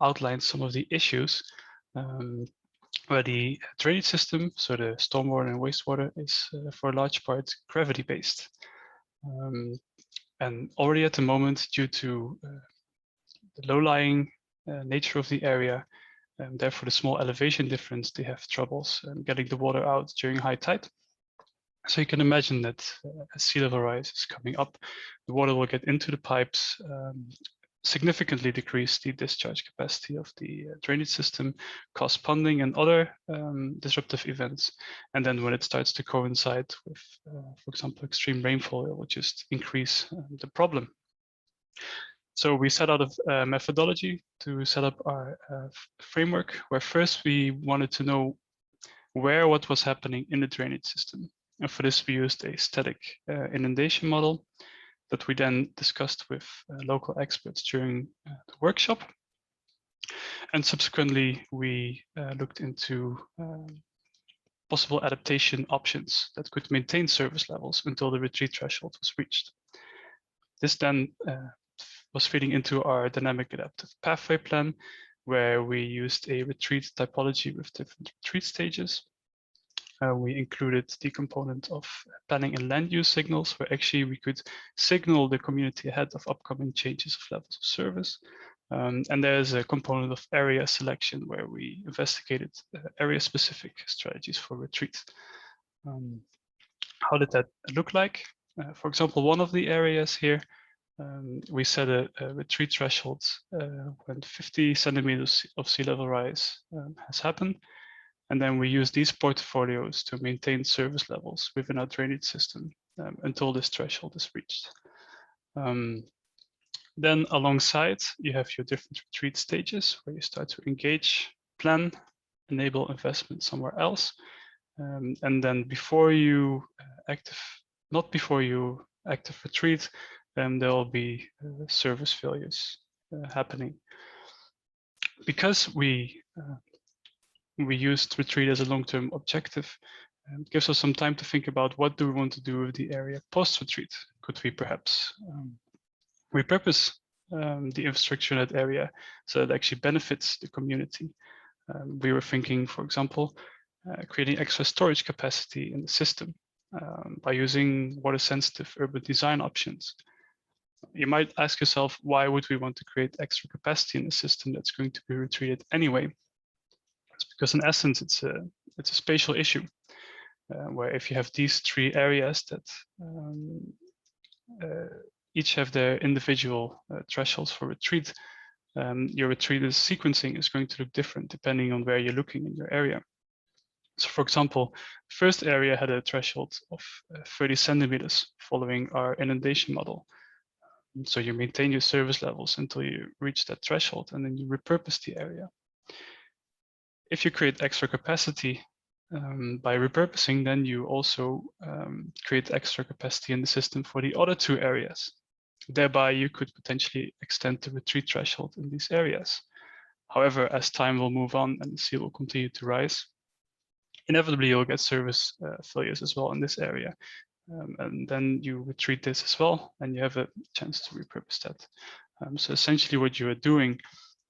[SPEAKER 9] outline some of the issues where the drainage system, so the stormwater and wastewater, is for a large part gravity-based. And already at the moment, due to the low-lying nature of the area, and therefore the small elevation difference, they have troubles getting the water out during high tide. So you can imagine that as sea level rise is coming up, the water will get into the pipes, significantly decrease the discharge capacity of the drainage system, cause ponding and other disruptive events. And then when it starts to coincide with, for example, extreme rainfall, it will just increase the problem. So we set out a methodology to set up our framework, where first we wanted to know what was happening in the drainage system. And for this, we used a static inundation model that we then discussed with local experts during the workshop. And subsequently, we looked into possible adaptation options that could maintain service levels until the retreat threshold was reached. This then was feeding into our dynamic adaptive pathway plan, where we used a retreat typology with different retreat stages. We included the component of planning and land use signals, where actually we could signal the community ahead of upcoming changes of levels of service. And there's a component of area selection, where we investigated area-specific strategies for retreat. How did that look like? For example, one of the areas here, we set a retreat threshold when 50 centimeters of sea level rise has happened. And then we use these portfolios to maintain service levels within our drainage system until this threshold is reached. Then alongside, you have your different retreat stages, where you start to engage, plan, enable investment somewhere else. And then before you not before you active retreat, there will be service failures happening. Because we we used retreat as a long-term objective. It gives us some time to think about what do we want to do with the area post-retreat. Could we perhaps repurpose the infrastructure in that area so that it actually benefits the community? We were thinking, for example, creating extra storage capacity in the system by using water-sensitive urban design options. You might ask yourself, why would we want to create extra capacity in a system that's going to be retreated anyway? It's because in essence, it's a spatial issue where if you have these three areas that each have their individual thresholds for retreat, your retreat sequencing is going to look different depending on where you're looking in your area. So for example, the first area had a threshold of 30 centimeters following our inundation model. So you maintain your service levels until you reach that threshold, and then you repurpose the area. If you create extra capacity by repurposing, then you also create extra capacity in the system for the other two areas. Thereby, you could potentially extend the retreat threshold in these areas. However, as time will move on and the sea will continue to rise, inevitably you'll get service failures as well in this area. And then you retreat this as well, and you have a chance to repurpose that. So essentially what you are doing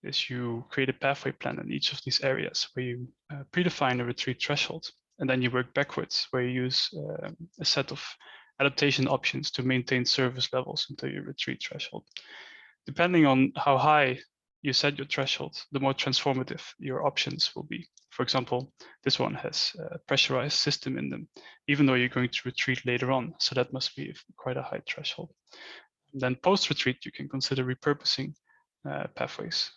[SPEAKER 9] is you create a pathway plan in each of these areas where you predefine a retreat threshold, and then you work backwards where you use a set of adaptation options to maintain service levels until your retreat threshold. Depending on how high you set your threshold, the more transformative your options will be. For example, this one has a pressurized system in them, even though you're going to retreat later on. So that must be quite a high threshold. And then post-retreat, you can consider repurposing pathways.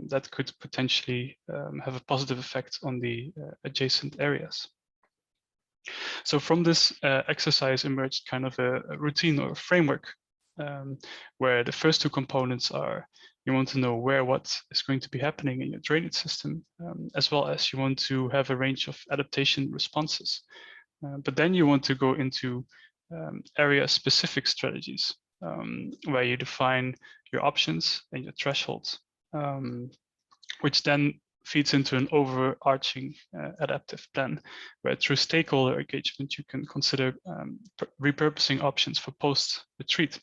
[SPEAKER 9] That could potentially have a positive effect on the adjacent areas. So from this exercise emerged kind of a routine or a framework where the first two components are, you want to know where what is going to be happening in your drainage system, as well as you want to have a range of adaptation responses. But then you want to go into area-specific strategies where you define your options and your thresholds, which then feeds into an overarching adaptive plan, where through stakeholder engagement, you can consider repurposing options for post-retreat.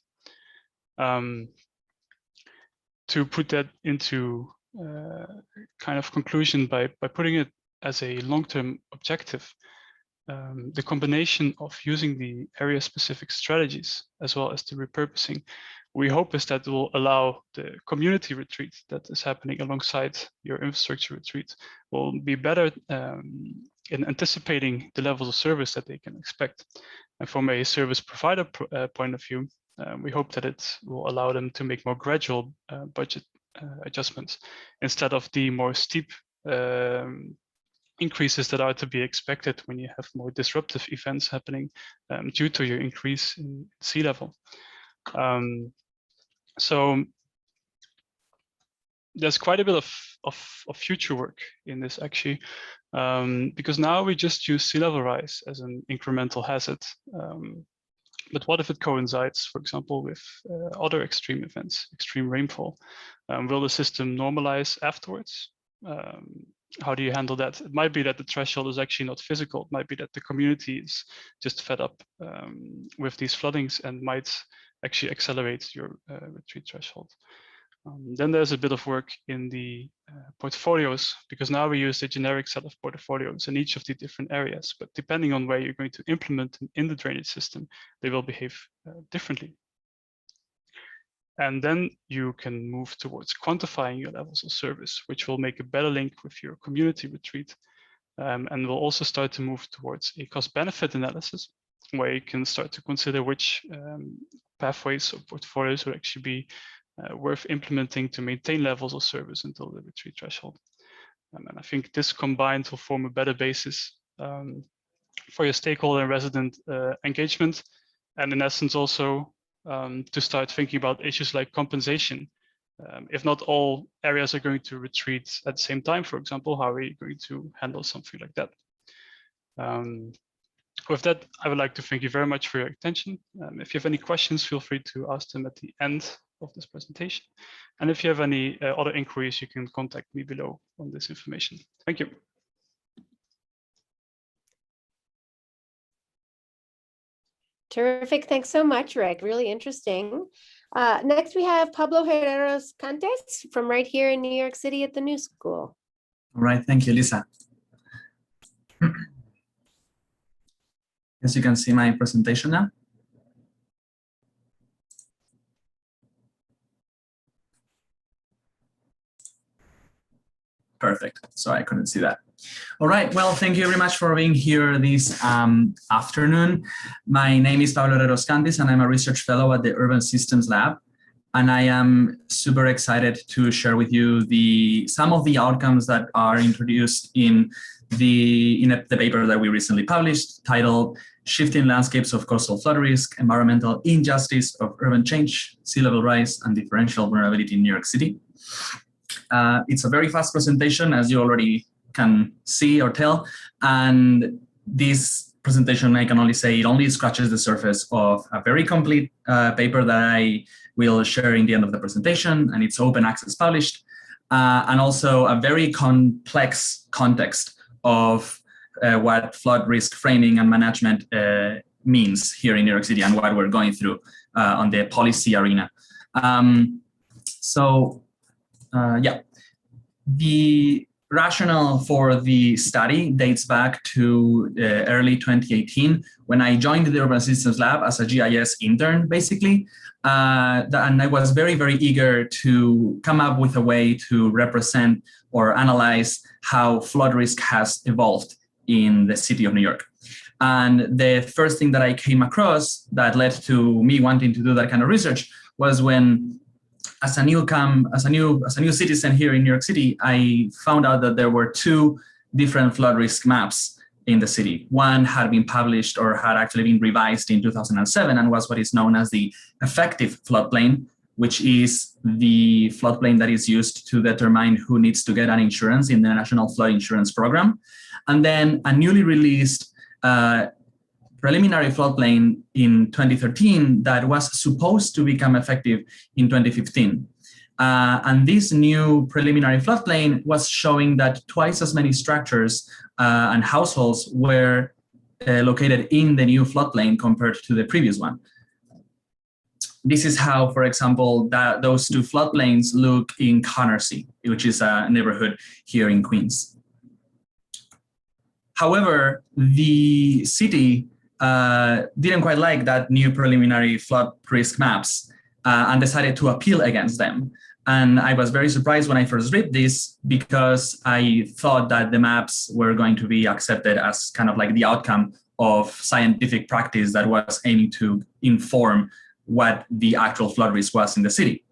[SPEAKER 9] To put that into kind of conclusion by putting it as a long-term objective, the combination of using the area-specific strategies as well as the repurposing, we hope is that it will allow the community retreat that is happening alongside your infrastructure retreat will be better in anticipating the levels of service that they can expect. And from a service provider point of view, we hope that it will allow them to make more gradual budget adjustments instead of the more steep increases that are to be expected when you have more disruptive events happening due to your increase in sea level. So there's quite a bit of future work in this actually, because now we just use sea level rise as an incremental hazard. But what if it coincides, for example, with other extreme events, extreme rainfall? Will the system normalize afterwards? How do you handle that? It might be that the threshold is actually not physical. It might be that the community is just fed up with these floodings and might actually accelerate your retreat threshold. Then there's a bit of work in the portfolios, because now we use a generic set of portfolios in each of the different areas, but depending on where you're going to implement them in the drainage system, they will behave differently. And then you can move towards quantifying your levels of service, which will make a better link with your community retreat. And we'll also start to move towards a cost-benefit analysis, where you can start to consider which pathways or portfolios would actually be worth implementing to maintain levels of service until the retreat threshold. And I think this combined will form a better basis for your stakeholder and resident engagement, and in essence also to start thinking about issues like compensation. If not all areas are going to retreat at the same time, for example, how are you going to handle something like that? With that, I would like to thank you very much for your attention. If you have any questions, feel free to ask them at the end of this presentation. And if you have any other inquiries, you can contact me below on this information. Thank you.
[SPEAKER 1] Terrific. Thanks so much, Rick. Really interesting. Next, we have Pablo Herreros Cantes from right here in New York City at the New School.
[SPEAKER 6] All right, thank you, Lisa. As you can see my presentation now. Perfect. Sorry, I couldn't see that. All right. Well, thank you very much for being here this afternoon. My name is Pablo Herreros Cantes, and I'm a research fellow at the Urban Systems Lab. And I am super excited to share with you some of the outcomes that are introduced in the paper that we recently published, titled Shifting Landscapes of Coastal Flood Risk, Environmental Injustice of Urban Change, Sea Level Rise, and Differential Vulnerability in New York City. It's a very fast presentation, as you already can see or tell. And this presentation, I can only say it only scratches the surface of a very complete paper that I will share in the end of the presentation, and it's open access published, and also a very complex context of what flood risk framing and management means here in New York City and what we're going through on the policy arena. The rationale for the study dates back to early 2018 when I joined the Urban Systems Lab as a GIS intern, basically. And I was very, very eager to come up with a way to represent or analyze how flood risk has evolved in the city of New York. And the first thing that I came across that led to me wanting to do that kind of research was when, as a new citizen here in New York City, I found out that there were two different flood risk maps in the city. One had been published or had actually been revised in 2007 and was what is known as the effective floodplain, which is the floodplain that is used to determine who needs to get an insurance in the National Flood Insurance Program. And then a newly released preliminary floodplain in 2013 that was supposed to become effective in 2015. And this new preliminary floodplain was showing that twice as many structures and households were located in the new floodplain compared to the previous one. This is how, for example, those two floodplains look in Canarsie, which is a neighborhood here in Queens. However, the city didn't quite like that new preliminary flood risk maps and decided to appeal against them. And I was very surprised when I first read this because I thought that the maps were going to be accepted as kind of like the outcome of scientific practice that was aiming to inform what the actual flood risk was in the city.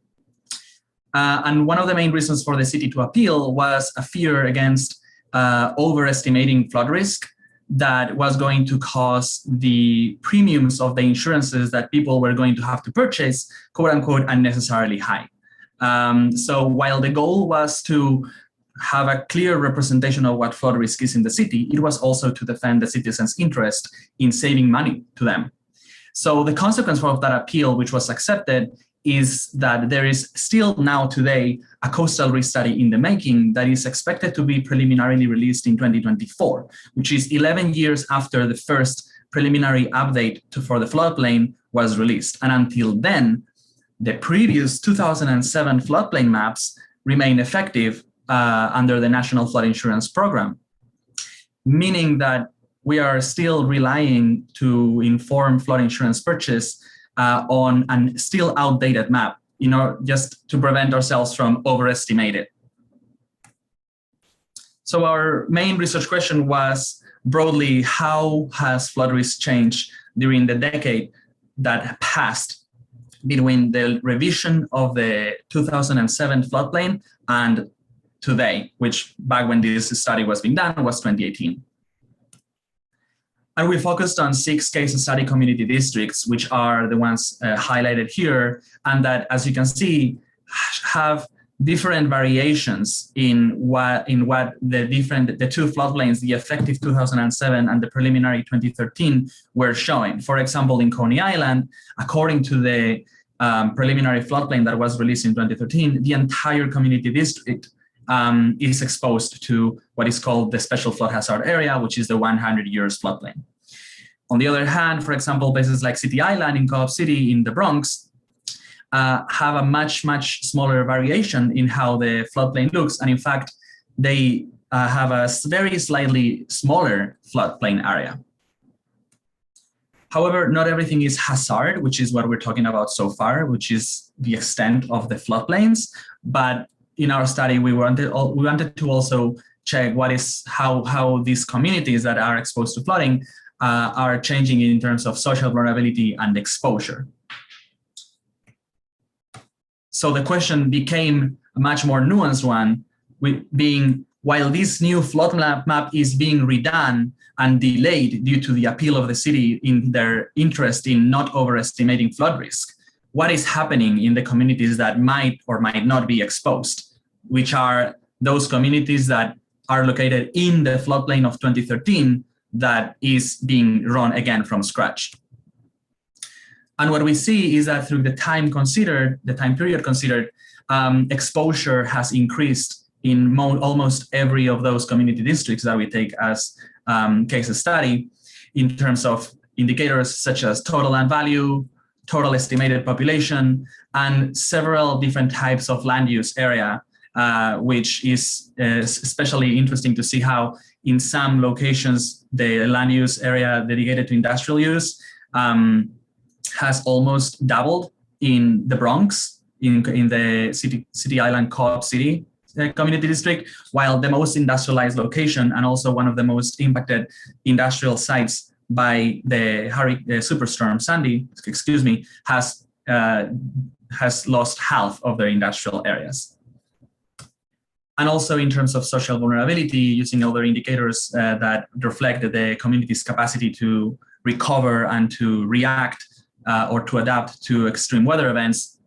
[SPEAKER 6] And one of the main reasons for the city to appeal was a fear against overestimating flood risk that was going to cause the premiums of the insurances that people were going to have to purchase, quote unquote, unnecessarily high. So while the goal was to have a clear representation of what flood risk is in the city, it was also to defend the citizens' interest in saving money to them. So the consequence of that appeal, which was accepted, is that there is still now today a coastal risk study in the making that is expected to be preliminarily released in 2024, which is 11 years after the first preliminary update for the floodplain was released. And until then, the previous 2007 floodplain maps remain effective under the National Flood Insurance Program, meaning that we are still relying to inform flood insurance purchase on a still outdated map, just to prevent ourselves from overestimating it. So our main research question was broadly, how has flood risk changed during the decade that passed between the revision of the 2007 floodplain and today, which back when this study was being done was 2018. And we focused on 6 case study community districts, which are the ones highlighted here, and that, as you can see, have different variations in what the two floodplains, the effective 2007 and the preliminary 2013, were showing. For example, in Coney Island, according to the preliminary floodplain that was released in 2013, the entire community district is exposed to what is called the special flood hazard area, which is the 100 years floodplain. On the other hand, for example, places like City Island in Co-op City in the Bronx have a much smaller variation in how the floodplain looks. And in fact, they have a very slightly smaller floodplain area. However, not everything is hazard, which is what we're talking about so far, which is the extent of the floodplains. But in our study, we wanted to also check how these communities that are exposed to flooding are changing in terms of social vulnerability and exposure. So the question became a much more nuanced one, with being, while this new flood map is being redone and delayed due to the appeal of the city in their interest in not overestimating flood risk, what is happening in the communities that might or might not be exposed, which are those communities that are located in the floodplain of 2013 that is being run again from scratch. And what we see is that through the time period considered, exposure has increased in almost every of those community districts that we take as case study, in terms of indicators such as total land value, total estimated population, and several different types of land use area, which is especially interesting to see how in some locations the land use area dedicated to industrial use has almost doubled in the Bronx, in the City Island Co-op City community district, while the most industrialized location and also one of the most impacted industrial sites by the superstorm Sandy, has lost half of their industrial areas. And also in terms of social vulnerability, using other indicators that reflect the community's capacity to recover and to react or to adapt to extreme weather events,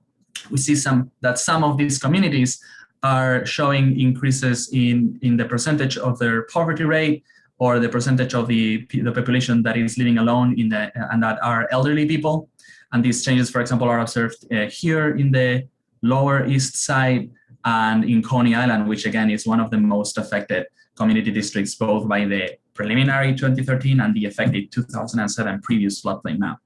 [SPEAKER 6] we see that some of these communities are showing increases in the percentage of their poverty rate, or the percentage of the population that is living alone and that are elderly people. And these changes, for example, are observed here in the Lower East Side and in Coney Island, which again is one of the most affected community districts, both by the preliminary 2013 and the effective 2007 previous floodplain map.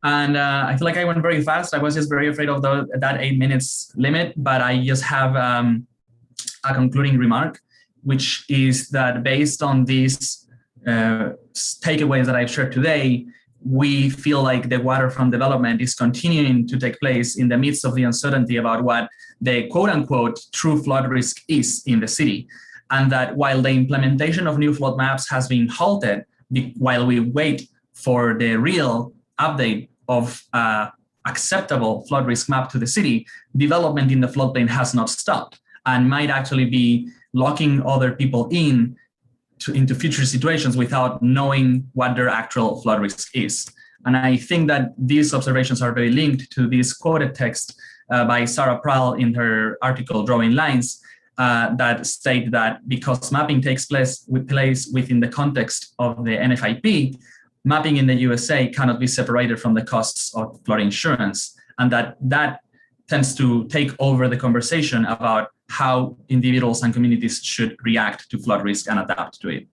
[SPEAKER 6] And I feel like I went very fast. I was just very afraid of that 8 minutes limit, but I just have a concluding remark, which is that based on these takeaways that I've shared today, we feel like the waterfront development is continuing to take place in the midst of the uncertainty about what the quote unquote true flood risk is in the city. And that while the implementation of new flood maps has been halted, while we wait for the real update of acceptable flood risk map to the city, development in the floodplain has not stopped and might actually be locking other people into future situations without knowing what their actual flood risk is. And I think that these observations are very linked to this quoted text by Sarah Prall in her article Drawing Lines that state that because mapping takes place within the context of the NFIP, mapping in the USA cannot be separated from the costs of flood insurance, and that tends to take over the conversation about how individuals and communities should react to flood risk and adapt to it.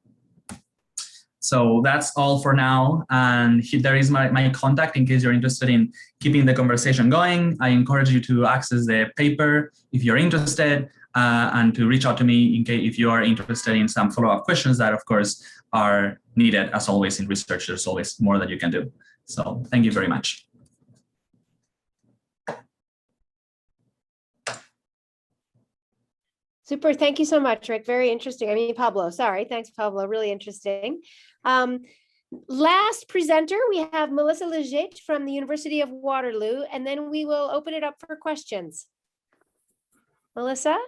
[SPEAKER 6] So that's all for now. And there is my contact in case you're interested in keeping the conversation going. I encourage you to access the paper if you're interested, and to reach out to me in case if you are interested in some follow-up questions that, of course, are needed. As always in research, there's always more that you can do. So thank you very much.
[SPEAKER 1] Super. Thank you so much, Rick. Very interesting. Pablo. Sorry. Thanks, Pablo. Really interesting. Last presenter, we have Melissa Leggett from the University of Waterloo, and then we will open it up for questions. Melissa?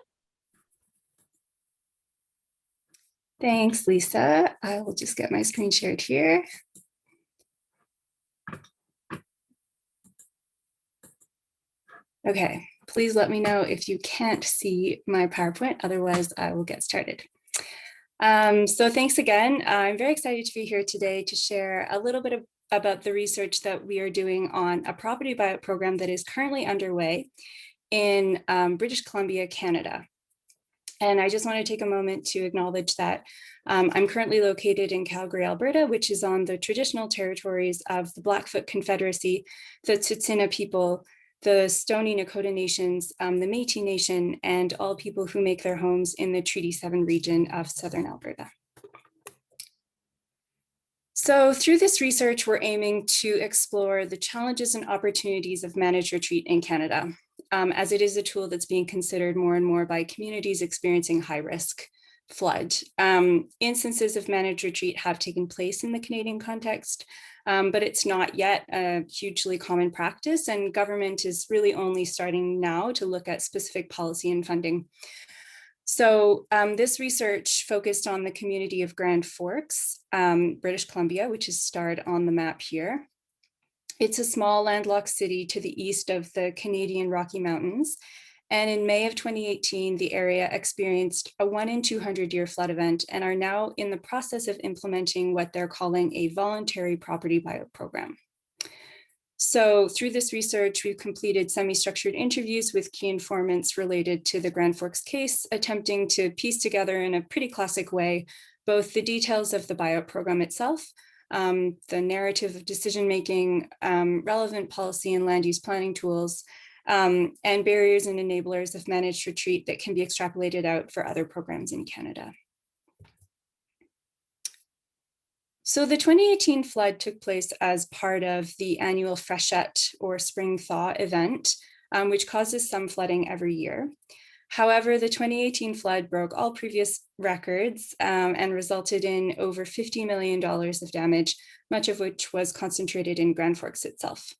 [SPEAKER 10] Thanks, Lisa. I will just get my screen shared here. Okay, please let me know if you can't see my PowerPoint, otherwise I will get started. So thanks again. I'm very excited to be here today to share a little bit about the research that we are doing on a property buyout program that is currently underway in British Columbia, Canada. And I just want to take a moment to acknowledge that I'm currently located in Calgary, Alberta, which is on the traditional territories of the Blackfoot Confederacy, the Tsuut'ina people, the Stoney Nakoda Nations, the Métis Nation, and all people who make their homes in the Treaty 7 region of Southern Alberta. So through this research, we're aiming to explore the challenges and opportunities of managed retreat in Canada, as it is a tool that's being considered more and more by communities experiencing high risk flood. Instances of managed retreat have taken place in the Canadian context, but it's not yet a hugely common practice, and government is really only starting now to look at specific policy and funding. So this research focused on the community of Grand Forks, British Columbia, which is starred on the map here. It's a small landlocked city to the east of the Canadian Rocky Mountains. And in May of 2018, the area experienced a 1 in 200-year flood event and are now in the process of implementing what they're calling a voluntary property buyout program. So through this research, we've completed semi-structured interviews with key informants related to the Grand Forks case, attempting to piece together in a pretty classic way, both the details of the buyout program itself, the narrative of decision-making, relevant policy and land use planning tools, and barriers and enablers of managed retreat that can be extrapolated out for other programs in Canada. So the 2018 flood took place as part of the annual freshet or spring thaw event, which causes some flooding every year. However, the 2018 flood broke all previous records and resulted in over $50 million of damage, much of which was concentrated in Grand Forks itself.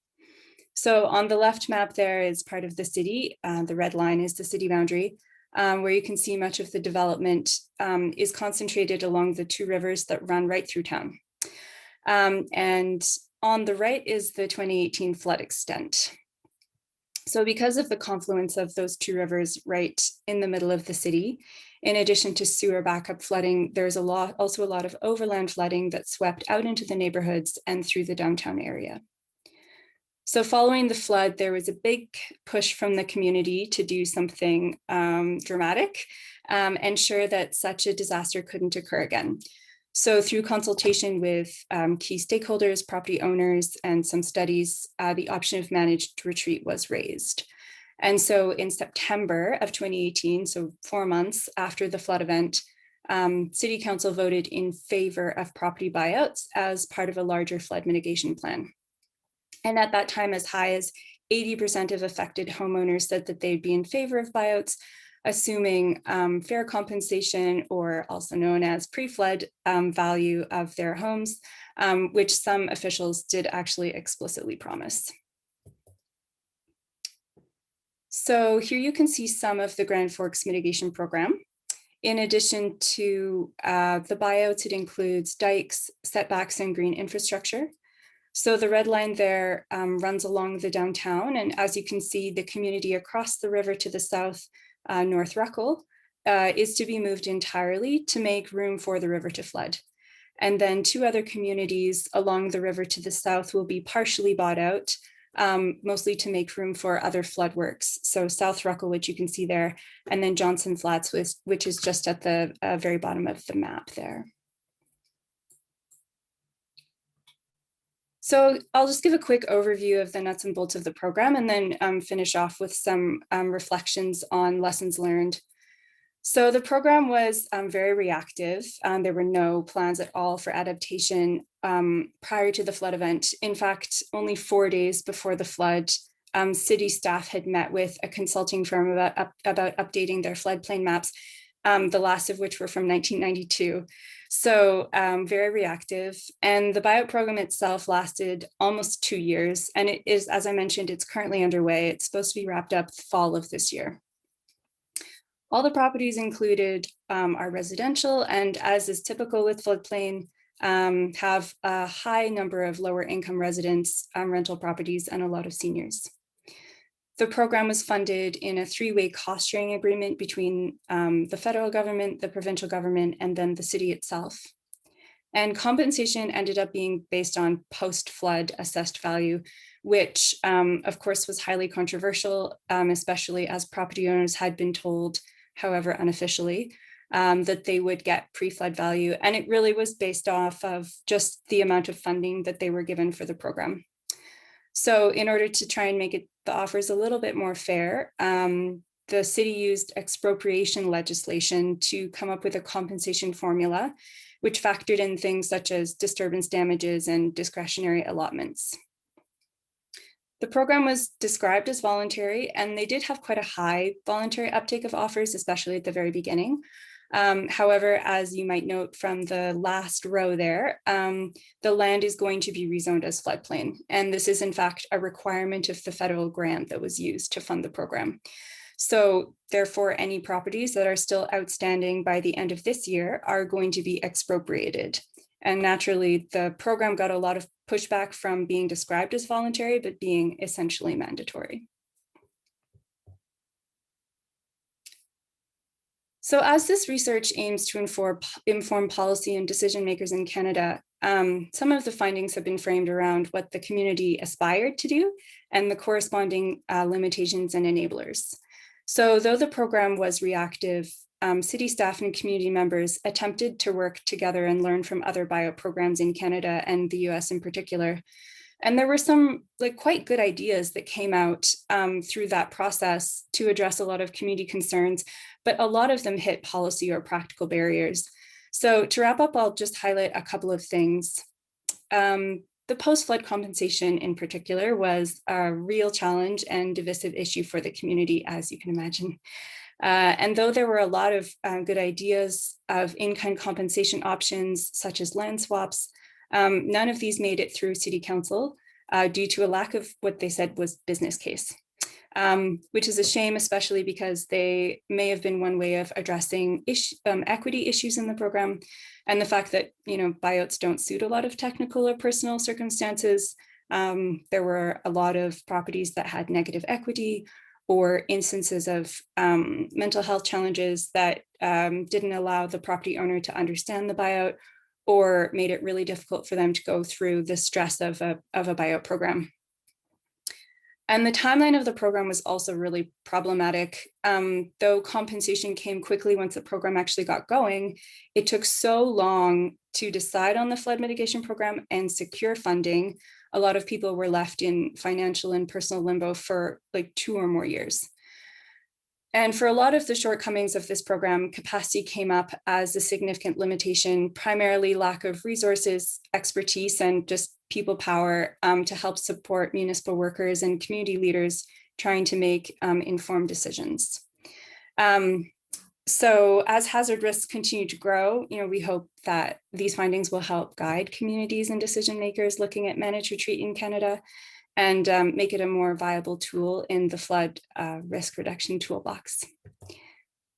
[SPEAKER 10] So on the left map there is part of the city. The red line is the city boundary, where you can see much of the development is concentrated along the two rivers that run right through town. And on the right is the 2018 flood extent. So because of the confluence of those two rivers right in the middle of the city, in addition to sewer backup flooding, there's also a lot of overland flooding that swept out into the neighborhoods and through the downtown area. So following the flood, there was a big push from the community to do something dramatic, ensure that such a disaster couldn't occur again. So through consultation with key stakeholders, property owners, and some studies, the option of managed retreat was raised. And so in September of 2018, so 4 months after the flood event, City Council voted in favor of property buyouts as part of a larger flood mitigation plan. And at that time, as high as 80% of affected homeowners said that they'd be in favor of buyouts, assuming fair compensation, or also known as pre-flood value of their homes, which some officials did actually explicitly promise. So here you can see some of the Grand Forks mitigation program. In addition to the buyouts, it includes dikes, setbacks, and green infrastructure. So the red line there runs along the downtown, and as you can see, the community across the river to the south, North Ruckle, is to be moved entirely to make room for the river to flood. And then 2 other communities along the river to the south will be partially bought out, mostly to make room for other flood works. So South Ruckle, which you can see there, and then Johnson Flats, which is just at the very bottom of the map there. So I'll just give a quick overview of the nuts and bolts of the program, and then finish off with some reflections on lessons learned. So the program was very reactive. There were no plans at all for adaptation prior to the flood event. In fact, only 4 days before the flood, city staff had met with a consulting firm about updating their floodplain maps, the last of which were from 1992. So very reactive. And the buyout program itself lasted almost 2 years. And it is, as I mentioned, it's currently underway. It's supposed to be wrapped up fall of this year. All the properties included are residential, and as is typical with floodplain, have a high number of lower income residents, rental properties, and a lot of seniors. The program was funded in a 3-way cost sharing agreement between the federal government, the provincial government, and then the city itself. And compensation ended up being based on post-flood assessed value, which of course was highly controversial, especially as property owners had been told however unofficially, that they would get pre-flood value. And it really was based off of just the amount of funding that they were given for the program. So in order to try and make the offers a little bit more fair, the city used expropriation legislation to come up with a compensation formula, which factored in things such as disturbance damages and discretionary allotments. The program was described as voluntary, and they did have quite a high voluntary uptake of offers, especially at the very beginning. However, as you might note from the last row there, the land is going to be rezoned as floodplain. And this is in fact a requirement of the federal grant that was used to fund the program. So therefore, any properties that are still outstanding by the end of this year are going to be expropriated. And naturally, the program got a lot of pushback from being described as voluntary, but being essentially mandatory. So as this research aims to inform policy and decision makers in Canada, some of the findings have been framed around what the community aspired to do and the corresponding limitations and enablers. So though the program was reactive, city staff and community members attempted to work together and learn from other bio programs in Canada and the US in particular. And there were some quite good ideas that came out through that process to address a lot of community concerns, but a lot of them hit policy or practical barriers. So to wrap up, I'll just highlight a couple of things. The post-flood compensation in particular was a real challenge and divisive issue for the community, as you can imagine. And though there were a lot of good ideas of in-kind compensation options, such as land swaps, none of these made it through City Council due to a lack of what they said was business case, which is a shame, especially because they may have been one way of addressing equity issues in the program, and the fact that buyouts don't suit a lot of technical or personal circumstances. There were a lot of properties that had negative equity or instances of mental health challenges that didn't allow the property owner to understand the buyout, or made it really difficult for them to go through the stress of a buyout program. And the timeline of the program was also really problematic. Though compensation came quickly once the program actually got going, it took so long to decide on the flood mitigation program and secure funding. A lot of people were left in financial and personal limbo for 2 or more years. And for a lot of the shortcomings of this program, capacity came up as a significant limitation, primarily lack of resources, expertise, and just people power to help support municipal workers and community leaders trying to make informed decisions. So as hazard risks continue to grow, we hope that these findings will help guide communities and decision makers looking at managed retreat in Canada, and make it a more viable tool in the flood risk reduction toolbox.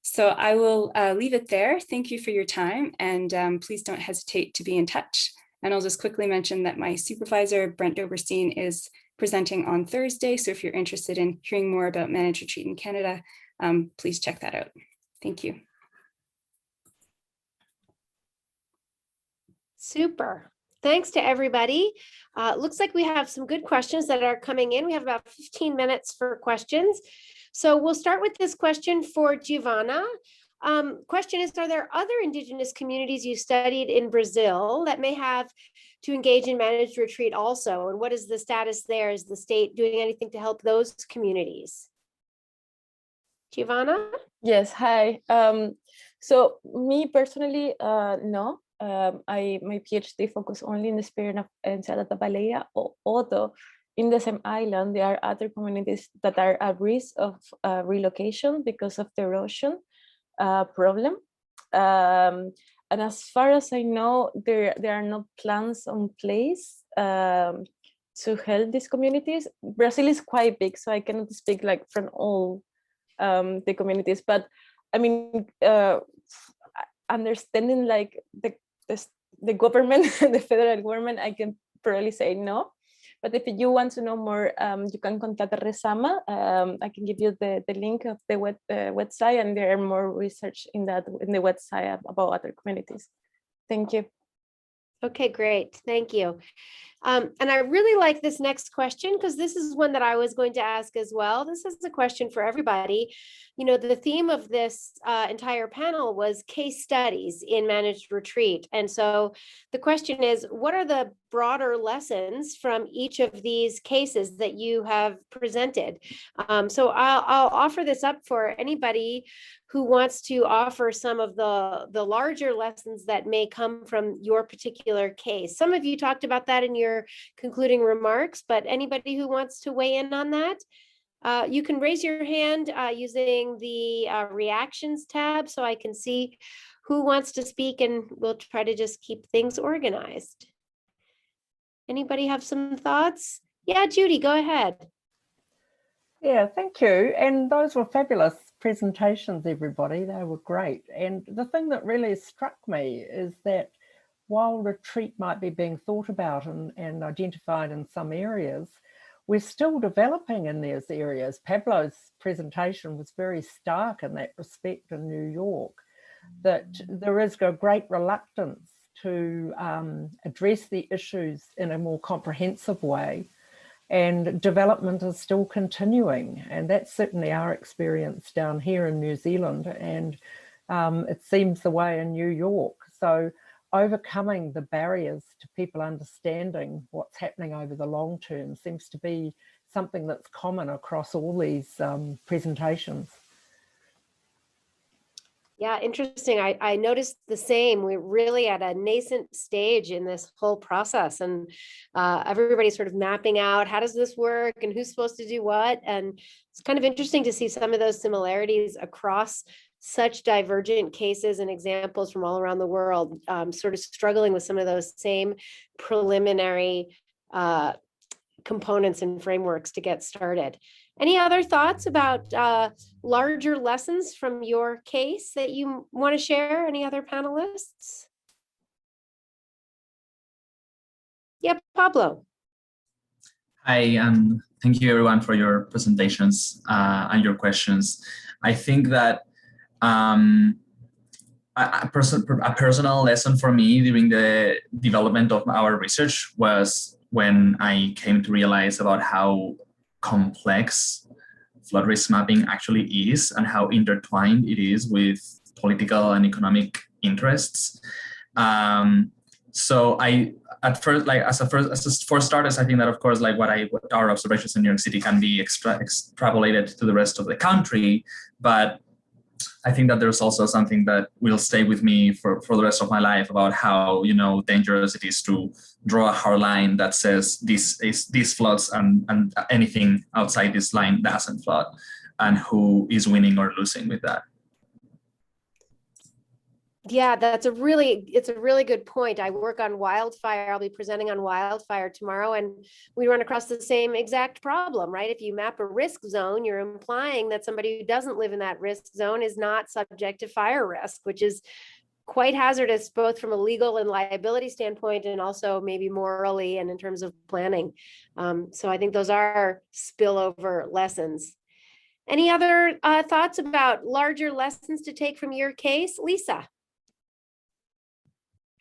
[SPEAKER 10] So I will leave it there. Thank you for your time, and please don't hesitate to be in touch. And I'll just quickly mention that my supervisor, Brent Doberstein, is presenting on Thursday. So if you're interested in hearing more about managed retreat in Canada, please check that out. Thank you.
[SPEAKER 1] Super. Thanks to everybody. Looks like we have some good questions that are coming in. We have about 15 minutes for questions. So we'll start with this question for Giovanna. Question is, are there other Indigenous communities you studied in Brazil that may have to engage in managed retreat also? And what is the status there? Is the state doing anything to help those communities? Giovanna?
[SPEAKER 5] Yes, hi. So me personally, no. My PhD focused only in the spirit of Enseada da Baleia, although in the same island, there are other communities that are at risk of relocation because of the erosion problem. And as far as I know, there are no plans in place to help these communities. Brazil is quite big, so I cannot speak from all the communities, but I mean, understanding the government, the federal government, I can probably say no. But if you want to know more, you can contact Resama. I can give you the link of the website, and there are more research in the website about other communities. Thank you.
[SPEAKER 1] Okay, great. Thank you. And I really like this next question because this is one that I was going to ask as well. This is a question for everybody. You know, the theme of this entire panel was case studies in managed retreat. And so the question is, what are the broader lessons from each of these cases that you have presented? So I'll offer this up for anybody who wants to offer some of the larger lessons that may come from your particular case. Some of you talked about that in your concluding remarks, but anybody who wants to weigh in on that, you can raise your hand using the reactions tab so I can see who wants to speak, and we'll try to just keep things organized. Anybody have some thoughts? Yeah, Judy, go ahead.
[SPEAKER 3] Yeah, thank you. And those were fabulous presentations, everybody. They were great. And the thing that really struck me is that while retreat might be being thought about and identified in some areas, we're still developing in those areas. Pablo's presentation was very stark in that respect in New York, that there is a great reluctance to address the issues in a more comprehensive way. And development is still continuing, and that's certainly our experience down here in New Zealand, and it seems the way in New York. So overcoming the barriers to people understanding what's happening over the long term seems to be something that's common across all these presentations.
[SPEAKER 1] Yeah, interesting. I noticed the same. We're really at a nascent stage in this whole process, and everybody's sort of mapping out how does this work and who's supposed to do what. And it's kind of interesting to see some of those similarities across such divergent cases and examples from all around the world, sort of struggling with some of those same preliminary components and frameworks to get started. Any other thoughts about larger lessons from your case that you want to share? Any other panelists? Yeah, Pablo.
[SPEAKER 6] Hi, and thank you everyone for your presentations and your questions. I think that a personal lesson for me during the development of our research was when I came to realize about how complex flood risk mapping actually is and how intertwined it is with political and economic interests. So at first, for starters, I think that of course, like what our observations in New York City can be extrapolated to the rest of the country, but I think that there's also something that will stay with me for the rest of my life about how, you know, dangerous it is to draw a hard line that says this floods and anything outside this line doesn't flood, and who is winning or losing with that.
[SPEAKER 1] Yeah, it's a really good point. I work on wildfire. I'll be presenting on wildfire tomorrow, and we run across the same exact problem, right? If you map a risk zone, you're implying that somebody who doesn't live in that risk zone is not subject to fire risk, which is quite hazardous, both from a legal and liability standpoint, and also maybe morally and in terms of planning. So I think those are spillover lessons. Any other thoughts about larger lessons to take from your case? Lisa.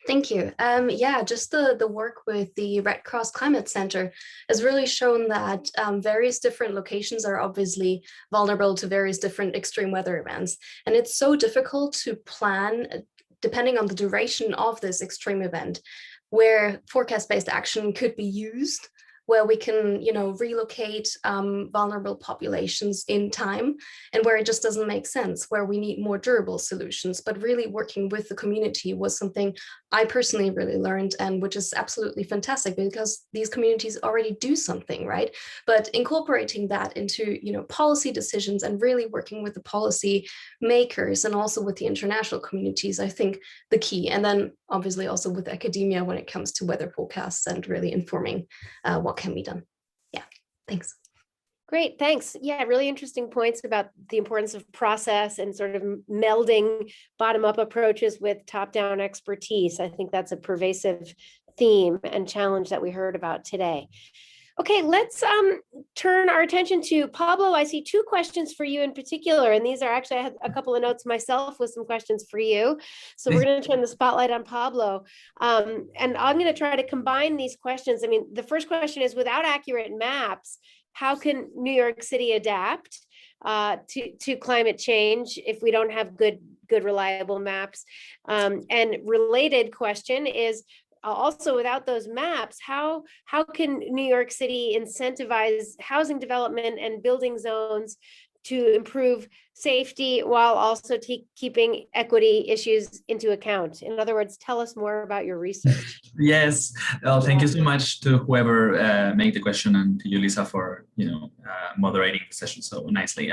[SPEAKER 2] Thank you. Yeah, just the work with the Red Cross Climate Center has really shown that various different locations are obviously vulnerable to various different extreme weather events. And it's so difficult to plan, depending on the duration of this extreme event, where forecast-based action could be used, where we can, you know, relocate vulnerable populations in time, and where it just doesn't make sense, where we need more durable solutions. But really working with the community was something I personally really learned, and which is absolutely fantastic because these communities already do something, right? But incorporating that into, you know, policy decisions and really working with the policy makers and also with the international communities, I think the key. And then obviously also with academia when it comes to weather forecasts and really informing what can be done. Yeah, thanks.
[SPEAKER 1] Great, thanks. Yeah, really interesting points about the importance of process and sort of melding bottom-up approaches with top-down expertise. I think that's a pervasive theme and challenge that we heard about today. Okay, let's turn our attention to Pablo. I see two questions for you in particular, and these are actually, I had a couple of notes myself with some questions for you. So we're going to turn the spotlight on Pablo. And I'm going to try to combine these questions. I mean, the first question is, without accurate maps, how can New York City adapt to climate change if we don't have good reliable maps? And related question is, also, without those maps, how can New York City incentivize housing development and building zones to improve safety while also keeping equity issues into account? In other words, tell us more about your research.
[SPEAKER 6] Yes, well, thank you so much to whoever made the question, and to you, Lisa, for moderating the session so nicely.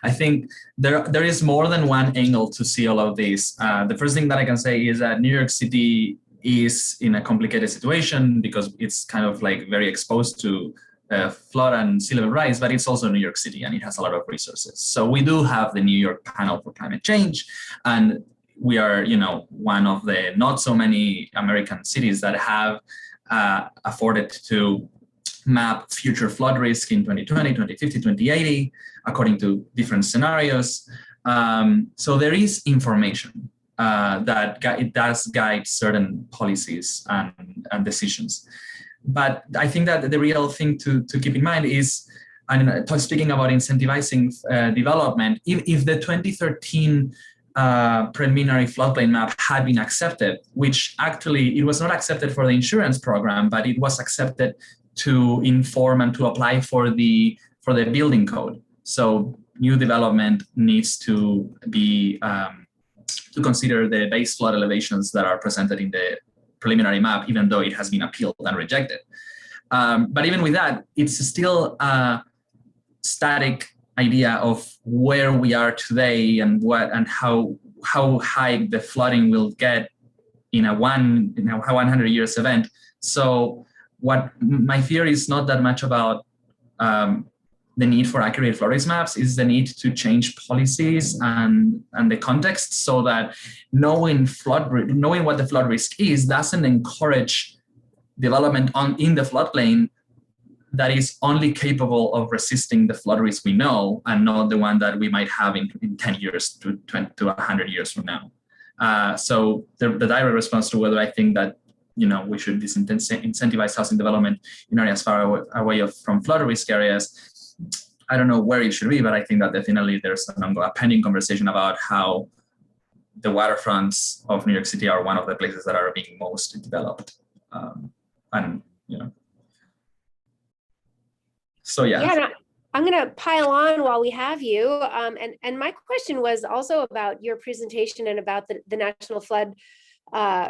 [SPEAKER 6] I think there is more than one angle to see all of this. The first thing that I can say is that New York City is in a complicated situation because it's kind of like very exposed to flood and sea level rise, but it's also New York City and it has a lot of resources. So we do have the New York Panel for Climate Change, and we are, one of the not so many American cities that have afforded to map future flood risk in 2020, 2050, 2080, according to different scenarios. So there is information that it does guide certain policies and decisions. But I think that the real thing to keep in mind is, and speaking about incentivizing development, if the 2013 preliminary floodplain map had been accepted, which actually it was not accepted for the insurance program, but it was accepted to inform and to apply for the building code. So new development needs to be to consider the base flood elevations that are presented in the preliminary map, even though it has been appealed and rejected. But even with that, it's still a static idea of where we are today and how high the flooding will get in a 100 years event. So what my fear is not that much about the need for accurate flood risk maps, is the need to change policies and the context, so that knowing what the flood risk is doesn't encourage development in the floodplain that is only capable of resisting the flood risk we know, and not the one that we might have in 10 years to 100 years from now. So the direct response to whether I think that we should incentivize housing development in areas far away from flood risk areas, I don't know where it should be, but I think that definitely there's a pending conversation about how the waterfronts of New York City are one of the places that are being most developed. So yeah.
[SPEAKER 1] Yeah, I'm going to pile on while we have you. And my question was also about your presentation and about the National Flood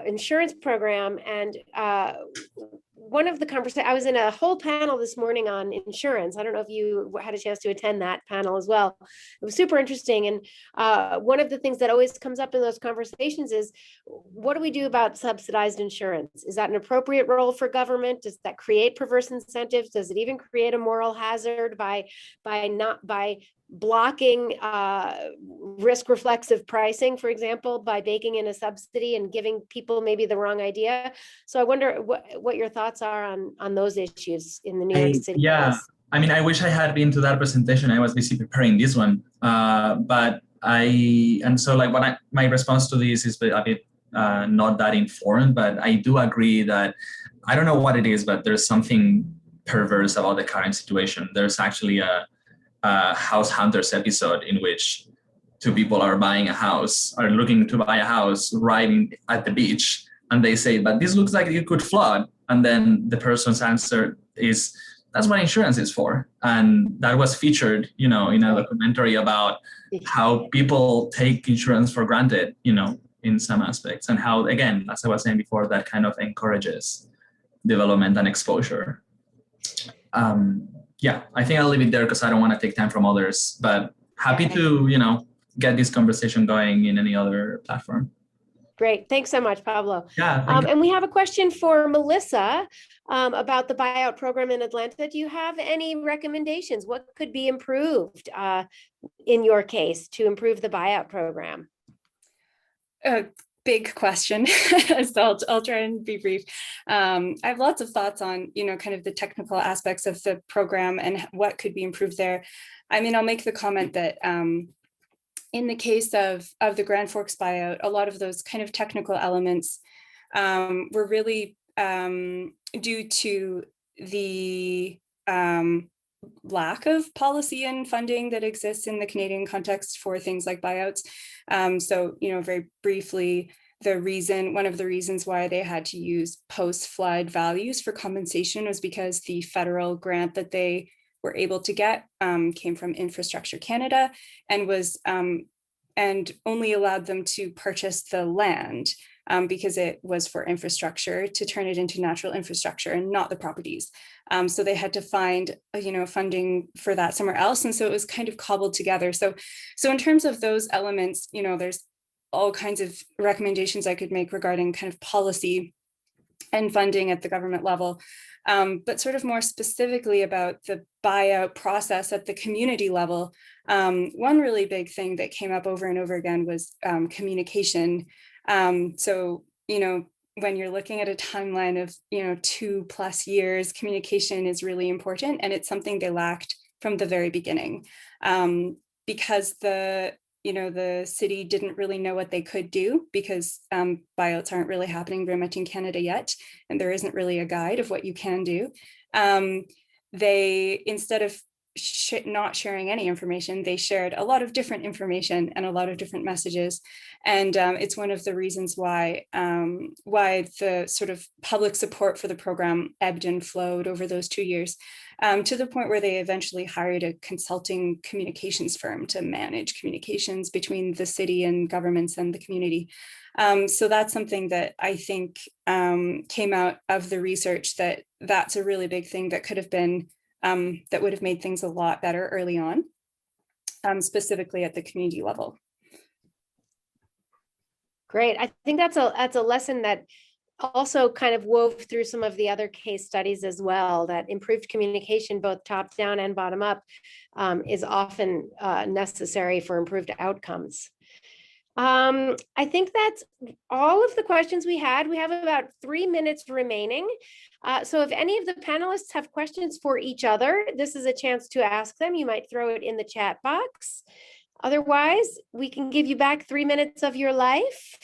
[SPEAKER 1] Insurance Program. And one of the conversations, I was in a whole panel this morning on insurance. I don't know if you had a chance to attend that panel as well. It was super interesting. And one of the things that always comes up in those conversations is, what do we do about subsidized insurance? Is that an appropriate role for government? Does that create perverse incentives? Does it even create a moral hazard by blocking risk reflexive pricing, for example, by baking in a subsidy and giving people maybe the wrong idea? So I wonder what your thoughts are on those issues in the New York City.
[SPEAKER 6] Yeah,
[SPEAKER 1] case.
[SPEAKER 6] I mean, I wish I had been to that presentation. I was busy preparing this one, but my response to this is a bit not that informed, but I do agree that I don't know what it is, but there's something perverse about the current situation. There's actually a House Hunters episode in which two people are looking to buy a house right at the beach, and they say, but this looks like it could flood. And then the person's answer is, that's what insurance is for. And that was featured, in a documentary about how people take insurance for granted, in some aspects, and how, again, as I was saying before, that kind of encourages development and exposure. Yeah, I think I'll leave it there because I don't want to take time from others, but happy to, get this conversation going in any other platform.
[SPEAKER 1] Great. Thanks so much, Pablo.
[SPEAKER 6] Yeah.
[SPEAKER 1] And we have a question for Melissa about the buyout program in Atlanta. Do you have any recommendations? What could be improved in your case to improve the buyout program?
[SPEAKER 10] big question, so I'll try and be brief. I have lots of thoughts on, kind of the technical aspects of the program and what could be improved there. I mean, I'll make the comment that in the case of the Grand Forks buyout, a lot of those kind of technical elements were really due to the lack of policy and funding that exists in the Canadian context for things like buyouts. So, very briefly, one of the reasons why they had to use post-flood values for compensation was because the federal grant that they were able to get came from Infrastructure Canada and was and only allowed them to purchase the land because it was for infrastructure to turn it into natural infrastructure and not the properties. So they had to find, funding for that somewhere else. And so it was kind of cobbled together. So in terms of those elements, there's all kinds of recommendations I could make regarding kind of policy and funding at the government level. But sort of more specifically about the buyout process at the community level, one really big thing that came up over and over again was communication. So, when you're looking at a timeline of, 2+ years, communication is really important. And it's something they lacked from the very beginning because the city didn't really know what they could do because buyouts aren't really happening very much in Canada yet. And there isn't really a guide of what you can do. They, instead of not sharing any information, they shared a lot of different information and a lot of different messages. And it's one of the reasons why the sort of public support for the program ebbed and flowed over those 2 years, to the point where they eventually hired a consulting communications firm to manage communications between the city and governments and the community. So that's something that I think came out of the research, that's a really big thing that could have been that would have made things a lot better early on, specifically at the community level.
[SPEAKER 1] Great. I think that's a lesson that also kind of wove through some of the other case studies as well, that improved communication, both top down and bottom up, is often necessary for improved outcomes. I think that's all of the questions we had. We have about 3 minutes remaining. So if any of the panelists have questions for each other, this is a chance to ask them. You might throw it in the chat box. Otherwise, we can give you back 3 minutes of your life.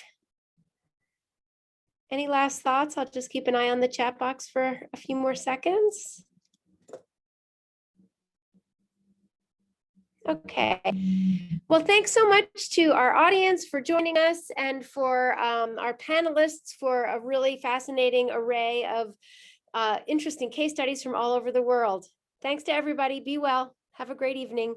[SPEAKER 1] Any last thoughts? I'll just keep an eye on the chat box for a few more seconds. Okay. Well, thanks so much to our audience for joining us and for our panelists for a really fascinating array of interesting case studies from all over the world. Thanks to everybody. Be well. Have a great evening.